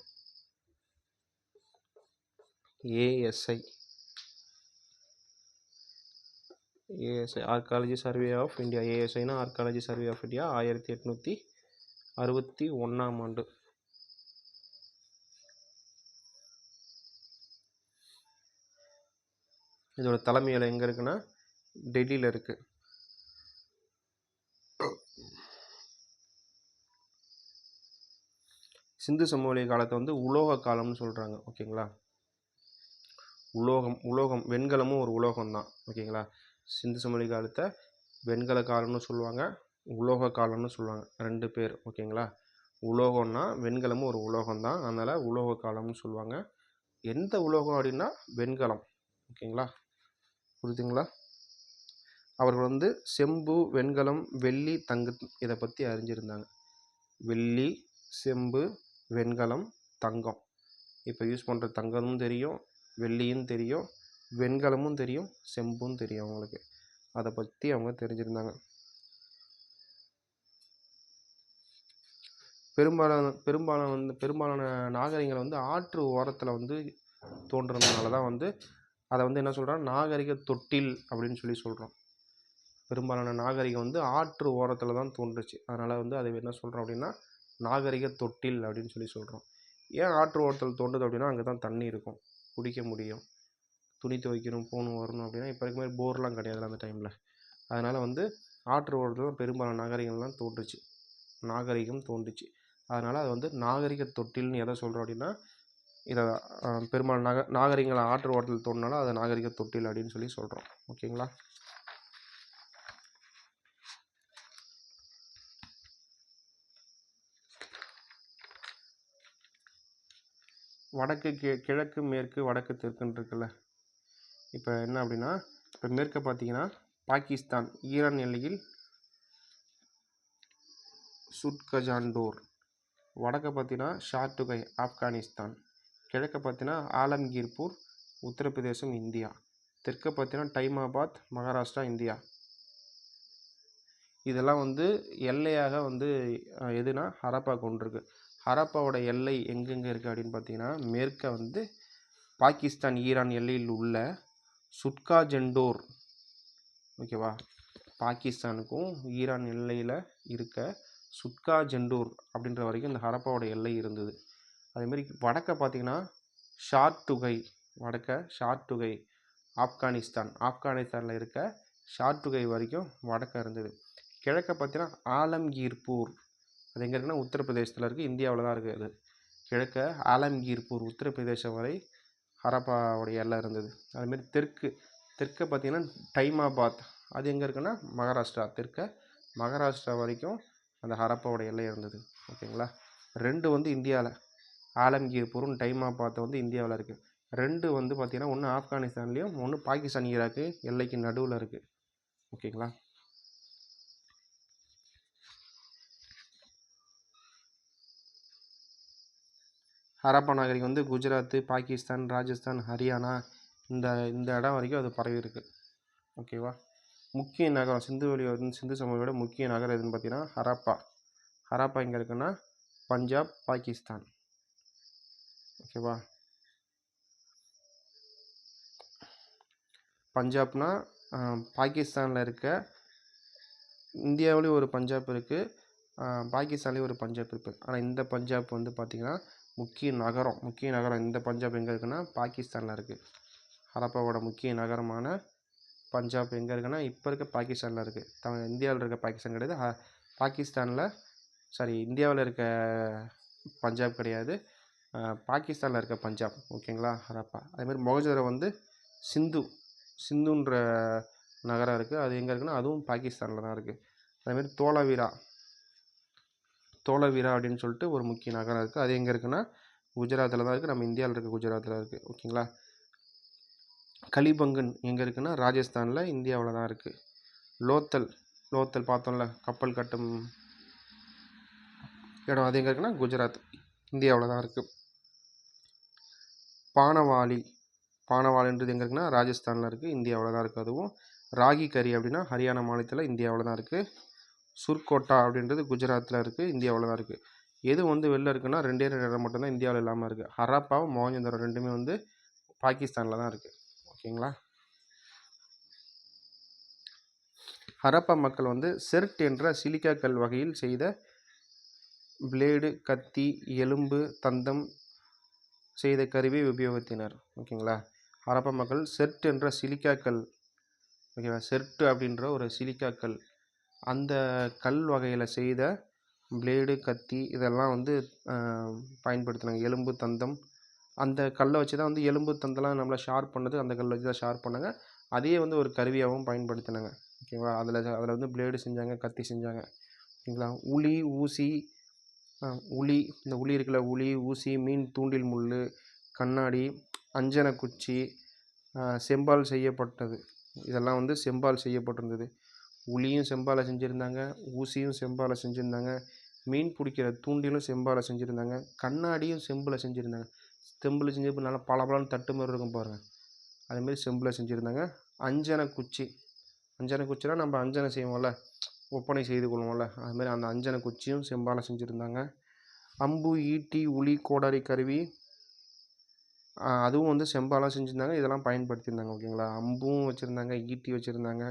ASI archaeology survey of India. ஏஎஸ்ஐனா ஆர்காலஜி சர்வே ஆஃப் இந்தியா 1861 ஆண்டு. இதோட தலைமையில் எங்கே இருக்குன்னா டெல்லியில் இருக்குது. சிந்து சமவெளி காலத்தை வந்து உலோக காலம்னு சொல்கிறாங்க. ஓகேங்களா? உலோகம் வெண்கலமும் ஒரு உலோகம் தான். ஓகேங்களா? சிந்து சமவெளி காலத்தை வெண்கல காலம்னு சொல்லுவாங்க, உலோக காலம்னு சொல்லுவாங்க. ரெண்டு பேர். ஓகேங்களா? உலோகம்னா வெண்கலமும் ஒரு உலோகம் தான், அதனால் உலோக காலம்னு சொல்லுவாங்க. எந்த உலோகம் அப்படின்னா வெண்கலம். ஓகேங்களா? புரியுதுங்களா? அவர்கள் வந்து செம்பு, வெண்கலம், வெள்ளி, தங்கம் இதை பற்றி அறிஞ்சிருந்தாங்க. வெள்ளி, செம்பு, வெண்கலம், தங்கம். இப்போ யூஸ் பண்ணுற தங்கமும் தெரியும், வெள்ளியும் தெரியும், வெண்கலமும் தெரியும், செம்பும் தெரியும் அவங்களுக்கு. அதை பற்றி அவங்க தெரிஞ்சிருந்தாங்க. பெரும்பாலான நாகரிகங்கள் வந்து ஆற்று ஓரத்தில் வந்து தோன்றதுனால தான் வந்து அதை வந்து என்ன சொல்கிறோம், நாகரிக தொட்டில் அப்படின்னு சொல்லி சொல்கிறோம். பெரும்பாலான நாகரிகம் வந்து ஆற்று ஓரத்தில் தான் தோன்றுச்சு. அதனால் வந்து அதை என்ன சொல்கிறோம் அப்படின்னா நாகரிக தொட்டில் அப்படின்னு சொல்லி சொல்கிறோம். ஏன் ஆற்று ஓரத்தில் தோன்றுது அப்படின்னா அங்கே தான் தண்ணி இருக்கும், குடிக்க முடியும், துணி துவைக்கணும், போகணும் வரணும் அப்படின்னா. இப்போ இருக்க மாதிரி போர்லாம் கிடையாது அந்த டைமில். அதனால் வந்து ஆற்று ஓரத்தில் தான் பெரும்பாலான நாகரிகங்கள்லாம் நாகரிகம் தோன்றுச்சு. அதனால் அது வந்து நாகரிக தொட்டில்னு எதை சொல்கிறோம் அப்படின்னா இதை பெரும்பாலான நாகரிகங்கள் ஆற்று ஓரத்தில் தோன்றினாலும் அதை நாகரிக தொட்டில் அப்படின்னு சொல்லி சொல்கிறோம். ஓகேங்களா? வடக்கு கிழக்கு மேற்கு வடக்கு தெற்குன்னு இருக்குல்ல. இப்போ என்ன அப்படின்னா இப்போ மேற்க பார்த்தீங்கன்னா பாகிஸ்தான் ஈரான் எல்லையில் சுட்கஜாண்டோர், வடக்க பார்த்தீங்கன்னா ஷார்டுகை ஆப்கானிஸ்தான், கிழக்க பார்த்தீங்கன்னா ஆலம்கீர்பூர் உத்தரப்பிரதேசம் இந்தியா, தெற்க பார்த்தீங்கன்னா டைமாபாத் மகாராஷ்டிரா இந்தியா. இதெல்லாம் வந்து எல்லையாக வந்து எதுனா ஹரப்பா கொண்டிருக்கு. ஹரப்பாவோட எல்லை எங்கெங்கே இருக்குது அப்படின்னு பார்த்தீங்கன்னா மேற்க வந்து பாகிஸ்தான் ஈரான் எல்லையில் உள்ள சுட்காஜெண்டோர். ஓகேவா? பாகிஸ்தானுக்கும் ஈரான் எல்லையில் இருக்க சுட்காஜெண்டோர் அப்படின்ற வரைக்கும் இந்த ஹரப்பாவோட எல்லை இருந்தது. அதேமாதிரி வடக்க பார்த்தீங்கன்னா ஷார்டுகை ஆப்கானிஸ்தானில் இருக்க ஷார்டுகை வரைக்கும் வடக்க இருந்தது. கிழக்க பார்த்தீங்கன்னா ஆலம்கீர்பூர், அது எங்கே இருக்குன்னா உத்தரப்பிரதேசத்தில் இருக்குது, இந்தியாவில் தான் இருக்குது. அது கிழக்க ஆலம்கீர்பூர் உத்தரப்பிரதேசம் வரை ஹரப்பாவுடைய எல்லை இருந்தது. அதுமாரி தெற்க பார்த்திங்கன்னா டைமாபாத், அது எங்கே இருக்குன்னா மகாராஷ்டிரா. மகாராஷ்டிரா வரைக்கும் அந்த ஹரப்பாவோட எல்லை இருந்தது. ஓகேங்களா. 2 வந்து இந்தியாவில், ஆலம்கீர்பூரும் டைமாபாத் வந்து இந்தியாவில் இருக்குது. 2 வந்து பார்த்திங்கன்னா ஒன்று ஆப்கானிஸ்தான்லேயும் ஒன்று பாகிஸ்தான் ஈராக்கு எல்லைக்கு நடுவில் இருக்குது. ஓகேங்களா. ஹரப்பா நாகரிகம் வந்து குஜராத், பாகிஸ்தான், ராஜஸ்தான், ஹரியானா இந்த இடம் வரைக்கும் அது பரவி இருக்குது. ஓகேவா. முக்கிய நகரம் சிந்து சமவெளியோட முக்கிய நகரம் எதுன்னு பார்த்தீங்கன்னா ஹரப்பா எங்கே இருக்குன்னா பஞ்சாப், பாகிஸ்தான். ஓகேவா. பஞ்சாப்னா பாகிஸ்தானில் இருக்க, இந்தியாவிலேயும் ஒரு பஞ்சாப் இருக்குது, பாகிஸ்தான்லேயும் ஒரு பஞ்சாப் இருக்குது. ஆனால் இந்த பஞ்சாப் வந்து பார்த்திங்கன்னா முக்கிய நகரம் இந்த பஞ்சாப் எங்கே இருக்குன்னா பாகிஸ்தானில் இருக்குது. ஹரப்பாவோட முக்கிய நகரமான பஞ்சாப் எங்கே இருக்குன்னா இப்போ இருக்க பாகிஸ்தானில் இருக்குது. இந்தியாவில் இருக்க பாகிஸ்தான் கிடையாது. இந்தியாவில் இருக்க பஞ்சாப் கிடையாது, பாகிஸ்தானில் இருக்க பஞ்சாப். ஓகேங்களா. ஹரப்பா. அதேமாதிரி மொஹஞ்சதாரோ வந்து சிந்துன்ற நகரம் இருக்குது. அது எங்கே இருக்குன்னா அதுவும் பாகிஸ்தானில் தான் இருக்குது. அதேமாதிரி தோலவீரா அப்படின்னு சொல்லிட்டு ஒரு முக்கிய நகரம் இருக்குது. அது எங்கே இருக்குன்னா குஜராத்தில் தான் இருக்குது. நம்ம இந்தியாவில் இருக்க குஜராத்தில் இருக்குது. ஓகேங்களா. கலிபங்கன் எங்கே இருக்குன்னா ராஜஸ்தானில், இந்தியாவில் தான் இருக்குது. லோத்தல் பார்த்தோம்ல, கப்பல் கட்டும் இடம், அது எங்கே இருக்குன்னா குஜராத், இந்தியாவில் தான் இருக்குது. பானவாலின்றது எங்கே இருக்குன்னா ராஜஸ்தானில் இருக்குது, இந்தியாவில் தான் இருக்குது. அதுவும் ராகி கறி அப்படின்னா ஹரியானா மாநிலத்தில், இந்தியாவில் தான் இருக்குது. சுர்கோட்டா அப்படின்றது குஜராத்தில் இருக்குது, இந்தியாவில் தான் இருக்குது. எது வந்து வெளில இருக்குன்னா 2 இடம் மட்டும்தான் இந்தியாவில் இல்லாமல் இருக்குது. ஹரப்பாவும் மொஹஞ்சதாரோ ரெண்டுமே வந்து பாகிஸ்தானில் தான் இருக்குது. ஓகேங்களா. ஹரப்பா மக்கள் வந்து செர்ட் என்ற சிலிக்கா கல் வகையில் செய்த பிளேடு, கத்தி, எலும்பு, தந்தம் செய்த கருவியை உபயோகித்தனர். ஓகேங்களா. ஹரப்பா மக்கள் செர்ட் என்ற சிலிக்கா கல், ஓகேவா, செர்ட் அப்படின்ற ஒரு சிலிக்கா கல், அந்த கல் வகையில் செய்த பிளேடு, கத்தி இதெல்லாம் வந்து பயன்படுத்தினாங்க. எலும்பு, தந்தம், அந்த கல்லை வச்சு தான் வந்து எலும்பு தந்தெல்லாம் நம்மளை ஷார்ப் பண்ணது அந்த கல்லை வச்சு தான் ஷார்ப் பண்ணாங்க. அதையே வந்து ஒரு கருவியாகவும் பயன்படுத்தினாங்க. ஓகேவா. அதில் வந்து பிளேடு செஞ்சாங்க, கத்தி செஞ்சாங்க. ஓகேங்களா. இந்த உளி இருக்குல்ல, உளி, ஊசி, மீன் தூண்டில் முள், கண்ணாடி, அஞ்சன குச்சி, செம்பால் செய்யப்பட்டது. இதெல்லாம் வந்து செம்பால் செய்யப்பட்டிருந்தது. உளியும் செம்பால் செஞ்சுருந்தாங்க, ஊசியும் செம்பால் செஞ்சுருந்தாங்க, மீன் பிடிக்கிற தூண்டிலும் செம்பால் செஞ்சுருந்தாங்க, கண்ணாடியும் செம்பில் செஞ்சுருந்தாங்க. செம்பில் செஞ்சு இப்போ நல்லா பளபளன்னு தட்டு மாதிரி இருக்கும் பாருங்கள், அதேமாரி செம்பில் செஞ்சுருந்தாங்க. அஞ்சன குச்சினா நம்ம அஞ்சனை செய்வோம்ல, ஒப்பனை செய்து கொள்வோம்ல, அதுமாதிரி அந்த அஞ்சன குச்சியும் செம்பால் செஞ்சுருந்தாங்க. அம்பு, ஈட்டி, உளி, கோடாரி கருவி அதுவும் வந்து செம்பாலாம் செஞ்சுருந்தாங்க. இதெல்லாம் பயன்படுத்தியிருந்தாங்க. ஓகேங்களா. அம்பும் வச்சுருந்தாங்க, ஈட்டி வச்சுருந்தாங்க,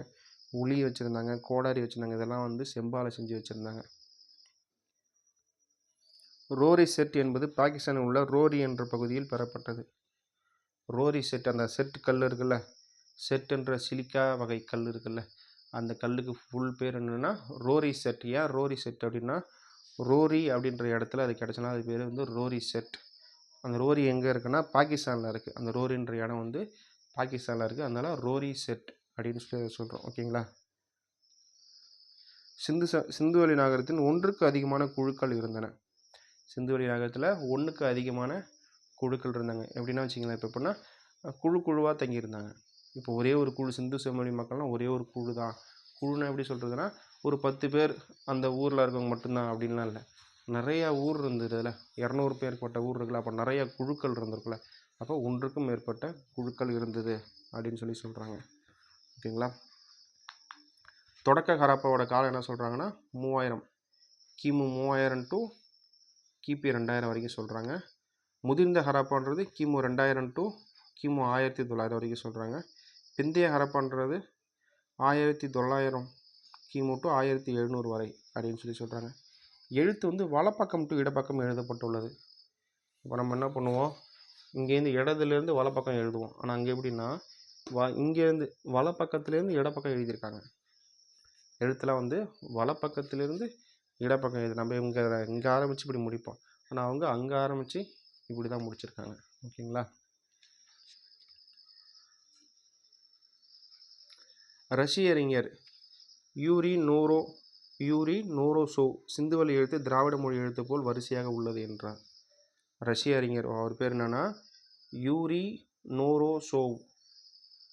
உளி வச்சுருந்தாங்க, கோடாரி வச்சுருந்தாங்க. இதெல்லாம் வந்து செம்பால் செஞ்சு வச்சுருந்தாங்க. ரோரி செட் என்பது பாகிஸ்தானில் உள்ள ரோரி என்ற பகுதியில் பெறப்பட்டது. ரோரி செட், அந்த செட் கல் இருக்குல்ல, செட் என்ற சிலிக்கா வகை கல் இருக்குல்ல, அந்த கல்லுக்கு ஃபுல் பேர் என்னென்னா ரோரி செட். ஏன் ரோரி செட் அப்படின்னா ரோரி அப்படின்ற இடத்துல அது கிடச்சுன்னா அது பேர் வந்து ரோரி செட். அந்த ரோரி எங்கே இருக்குன்னா பாகிஸ்தானில் இருக்குது. அந்த ரோரின்ற இடம் வந்து பாகிஸ்தானில் இருக்குது. அதனால் ரோரி செட் அப்படின்னு சொல்கிறோம். ஓகேங்களா. சிந்துவெளி நாகரிகத்தின் 1க்கு அதிகமான குழுக்கள் இருந்தன. சிந்துவெளி நாகரிகத்தில் 1க்கு அதிகமான குழுக்கள் இருந்தாங்க. எப்படின்னா வச்சிங்களேன், இப்போ எப்படின்னா குழுவாக தங்கியிருந்தாங்க. இப்போ ஒரே ஒரு குழு, சிந்து சமவெளி மக்கள்லாம் ஒரே ஒரு குழு தான். குழுனா எப்படி சொல்கிறதுனா ஒரு 10 பேர் அந்த ஊரில் இருக்கவங்க மட்டும்தான் அப்படின்லாம் இல்லை. நிறையா ஊர் இருந்தது. அதில் 200 பேர்பட்ட ஊர் இருக்குல்ல, அப்போ நிறையா குழுக்கள் இருந்திருக்குல்ல, அப்போ 1க்கும் மேற்பட்ட குழுக்கள் இருந்தது அப்படின்னு சொல்கிறாங்க. ஓகேங்களா. தொடக்க ஹரப்பாவோட காலம் என்ன சொல்கிறாங்கன்னா 3000, கிமு 3000 டு கிபி 2000 வரைக்கும் சொல்கிறாங்க. முதிர்ந்த ஹரப்பான்றது கிமு 2000 டு கிமு 1900 வரைக்கும் சொல்கிறாங்க. பிந்தைய ஹரப்பான்றது 1900 கிமு டு 1700 வரை அப்படின்னு சொல்கிறாங்க. எழுத்து வந்து வலப்பக்கம் டு இடப்பக்கம் எழுதப்பட்டுள்ளது. இப்போ நம்ம என்ன பண்ணுவோம், இங்கேருந்து இடதுலேருந்து வலப்பக்கம் எழுதுவோம். ஆனால் அங்கே எப்படின்னா இங்கேருந்து வலப்பக்கத்துலேருந்து இடப்பக்கம் எழுதியிருக்காங்க. எழுத்துலாம் வந்து வலப்பக்கத்துலேருந்து இடப்பக்கம் எழுது. நம்ம இங்கே ஆரம்பித்து இப்படி முடிப்போம், ஆனால் அவங்க அங்கே ஆரம்பித்து இப்படி தான் முடிச்சிருக்காங்க. ஓகேங்களா. ரஷ்ய அறிஞர் யூரி நோரோசோவ் சிந்துவெளி எழுத்து திராவிட மொழி எழுத்து போல் வரிசையாக உள்ளது என்றார். ரஷ்ய அறிஞர், அவர் பேர் என்னன்னா யூரி நோரோசோவ்.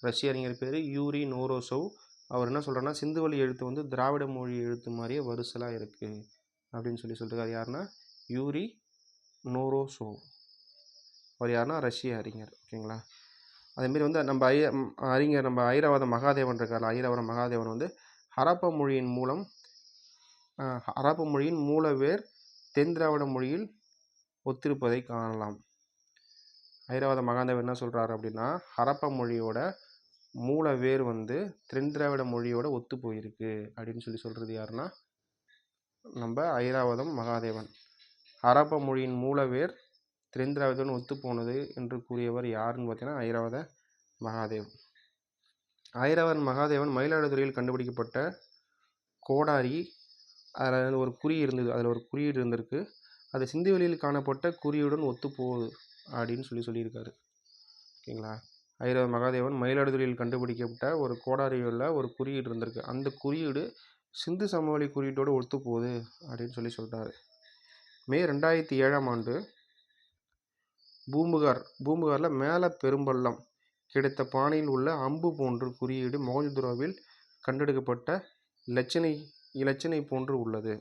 ரஷ்ய அறிஞர் பேர் யூரி நோரோசோவ். அவர் என்ன சொல்கிறாருன்னா, சிந்துவெளி எழுத்து வந்து திராவிட மொழி எழுத்து மாதிரியே வரிசலாக இருக்குது அப்படின்னு சொல்லியிருக்காரு. யாருன்னா யூரி நோரோசோவ். அவர் யாருன்னா ரஷ்ய அறிஞர். ஓகேங்களா. அதேமாரி வந்து நம்ம அறிஞர் நம்ம ஐராவத மகாதேவன் இருக்கார். ஐராவத மகாதேவன் வந்து ஹரப்பா மொழியின் மூலவேர் தென் திராவிட மொழியில் ஒத்திருப்பதை காணலாம். ஐராவத மகாதேவன் என்ன சொல்கிறாரு அப்படின்னா, ஹரப்பா மொழியோட மூலவேர் வந்து தென் திராவிட மொழியோட ஒத்து போயிருக்கு அப்படின்னு சொல்கிறது யாருன்னா நம்ம ஐராவதம் மகாதேவன். ஹரப்பா மொழியின் மூலவேர் தென் திராவிடன் ஒத்து போனது என்று கூறியவர் யாருன்னு பார்த்தீங்கன்னா ஐராவத மகாதேவன். ஐராவதன் மகாதேவன் மயிலாடுதுறையில் கண்டுபிடிக்கப்பட்ட கோடாரி, அதில் ஒரு குறி இருந்தது, அதில் ஒரு குறியீடு இருந்திருக்கு, அது சிந்துவெளியில் காணப்பட்ட குறியுடன் ஒத்து போகுது அப்படின்னு சொல்லியிருக்காரு. ஓகேங்களா. ஐராவத மகாதேவன் மயிலாடுதுறையில் கண்டுபிடிக்கப்பட்ட ஒரு கோடாரியில் ஒரு குறியீடு இருந்திருக்கு, அந்த குறியீடு சிந்து சமவெளி குறியீட்டோடு ஒத்து போகுது அப்படின்னு சொல்லிட்டாரு. மே 2007ஆம் ஆண்டு பூம்புகாரில் மேலே பெரும்பள்ளம் கிடைத்த பானையில் உள்ள அம்பு போன்ற குறியீடு மொஹஞ்சதாரோவில் கண்டெடுக்கப்பட்ட இலச்சினை போன்று உள்ளது.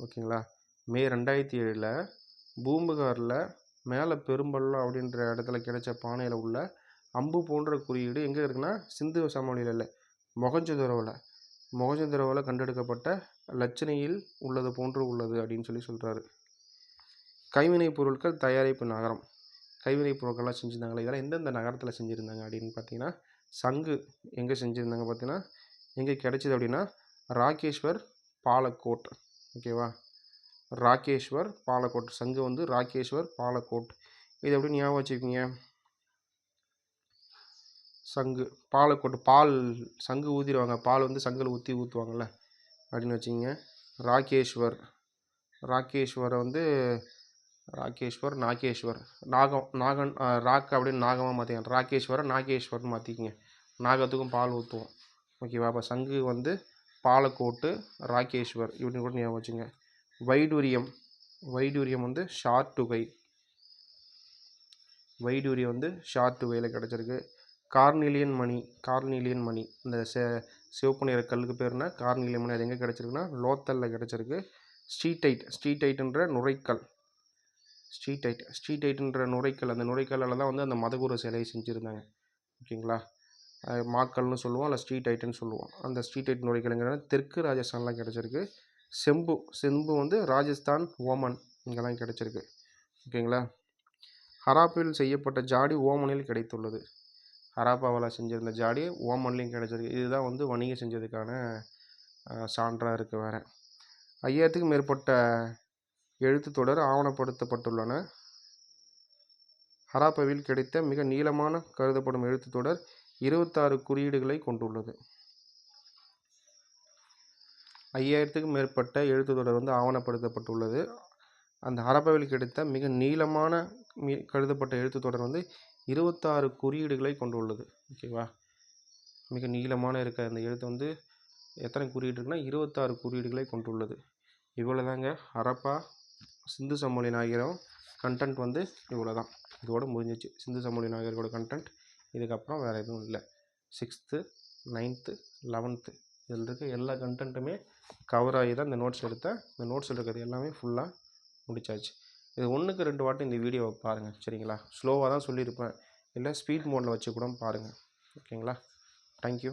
ஓகேங்களா. மே 2007 பூம்புகாரில் மேலே பெரும்பள்ளம் அப்படின்ற இடத்துல கிடைச்ச பானையில் உள்ள அம்பு போன்ற குறியீடு எங்கே இருக்குன்னா சிந்து சமவெளியில் இல்லை, மொஹஞ்சதாரோவில் கண்டெடுக்கப்பட்ட இலச்சினையில் உள்ளது போன்று உள்ளது அப்படின்னு சொல்கிறாரு. கைவினைப் பொருட்கள் தயாரிப்பு நகரம். கைவினைப் பொருட்கள்லாம் செஞ்சுருந்தாங்களே, இதெல்லாம் எந்தெந்த நகரத்தில் செஞ்சுருந்தாங்க அப்படின்னு பார்த்தீங்கன்னா, சங்கு எங்கே செஞ்சுருந்தாங்க பார்த்தீங்கன்னா, எங்கே கிடைச்சிது அப்படின்னா ராகேஷ்வர், பாலக்கோட். ஓகேவா. ராகேஷ்வர், பாலக்கோட். சங்கு வந்து ராகேஷ்வர், பாலக்கோட். இது எப்படி ஞாபகம் வச்சுக்கோங்க. சங்கு பாலக்கோட், பால் சங்கு ஊற்றிடுவாங்க, பால் வந்து சங்கில் ஊற்றுவாங்கள்ல அப்படின்னு வச்சுக்கிங்க. ராகேஷ்வரை வந்து நாகேஸ்வர் நாகன் ராக் அப்படின்னு நாகமாக மாற்றிக்கங்க. நாகேஸ்வரன் மாற்றிக்கிங்க. நாகத்துக்கும் பால் ஊற்றுவோம். ஓகேவா. அப்போ சங்கு வந்து பாலக்கோட்டு, ராகேஷ்வர் இப்படின்னு கூட ஞாபகம் வச்சுங்க. வைடூரியம் வந்து ஷார்ட்டுகை. வைடூரியம் வந்து ஷார்ட்டுகையில் கிடச்சிருக்கு. கார்னிலியன் மணி இந்த சிவப்பு நிற கல்லுக்கு பேர்னா கார்னிலியன் மணி. அது எங்கே கிடச்சிருக்குன்னா லோத்தலில் கிடச்சிருக்கு. ஸ்ட்ரீட்டைட்ன்ற நுரைக்கல். ஸ்ட்ரீட்டைட்ன்ற நுரைக்கல், அந்த நுரைக்கல்லில் தான் வந்து அந்த மதகுரு சிலையை செஞ்சுருந்தாங்க. ஓகேங்களா. மாக்கல்னு சொல்லுவோம், இல்லை ஸ்ட்ரீட்டைட்டுன்னு சொல்லுவோம். அந்த ஸ்ட்ரீட்டைட் நுரைக்கல்ங்கிறது தெற்கு ராஜஸ்தான்லாம் கிடச்சிருக்கு. செம்பு வந்து ராஜஸ்தான், ஓமன் இங்கெல்லாம் கிடச்சிருக்கு. ஓகேங்களா. ஹராப்பாவில் செய்யப்பட்ட ஜாடி ஓமனில் கிடைத்துள்ளது. ஹராப்பாவில் செஞ்சிருந்த ஜாடி ஓமன்லேயும் கிடச்சிருக்கு. இதுதான் வந்து வணிகம் செஞ்சதுக்கான சான்றாக இருக்குது. வேறு 5000க்கும் மேற்பட்ட எழுத்துத்தொடர் ஆவணப்படுத்தப்பட்டுள்ளன. ஹராப்பாவில் கிடைத்த மிக நீளமான கருதப்படும் எழுத்துத்தொடர் 26 குறியீடுகளை கொண்டுள்ளது. 5000க்கும் மேற்பட்ட எழுத்துத்தொடர் வந்து ஆவணப்படுத்தப்பட்டுள்ளது. அந்த ஹராப்பாவில் கிடைத்த மிக நீளமான கருதப்பட்ட எழுத்துத்தொடர் வந்து 26 குறியீடுகளை கொண்டுள்ளது. ஓகேவா. மிக நீளமான இருக்க அந்த எழுத்து வந்து எத்தனை குறியீடு இருக்குன்னா 26 குறியீடுகளை கொண்டுள்ளது. இவ்வளோ தாங்க ஹரப்பா சிந்து சமவெளி நாகரிகம் கண்டென்ட் வந்து இவ்வளோ தான். இதோடு முடிஞ்சிச்சு சிந்து சமவெளி நாகரிகோட கண்டென்ட். இதுக்கப்புறம் வேறு எதுவும் இல்லை. 6th, 9th, 11th இதில் இருக்க எல்லா கண்டென்ட்டுமே கவர் ஆகி தான் இந்த நோட்ஸ் எடுத்தேன். இந்த நோட்ஸில் இருக்கிறது எல்லாமே ஃபுல்லாக முடிச்சாச்சு. இது 1க்கு 2 வாட்டி இந்த வீடியோவை பாருங்கள். சரிங்களா. ஸ்லோவாக தான் சொல்லியிருப்பேன், இல்லை ஸ்பீட் மோடில் வச்சு கூட பாருங்கள். ஓகேங்களா. தேங்க்யூ.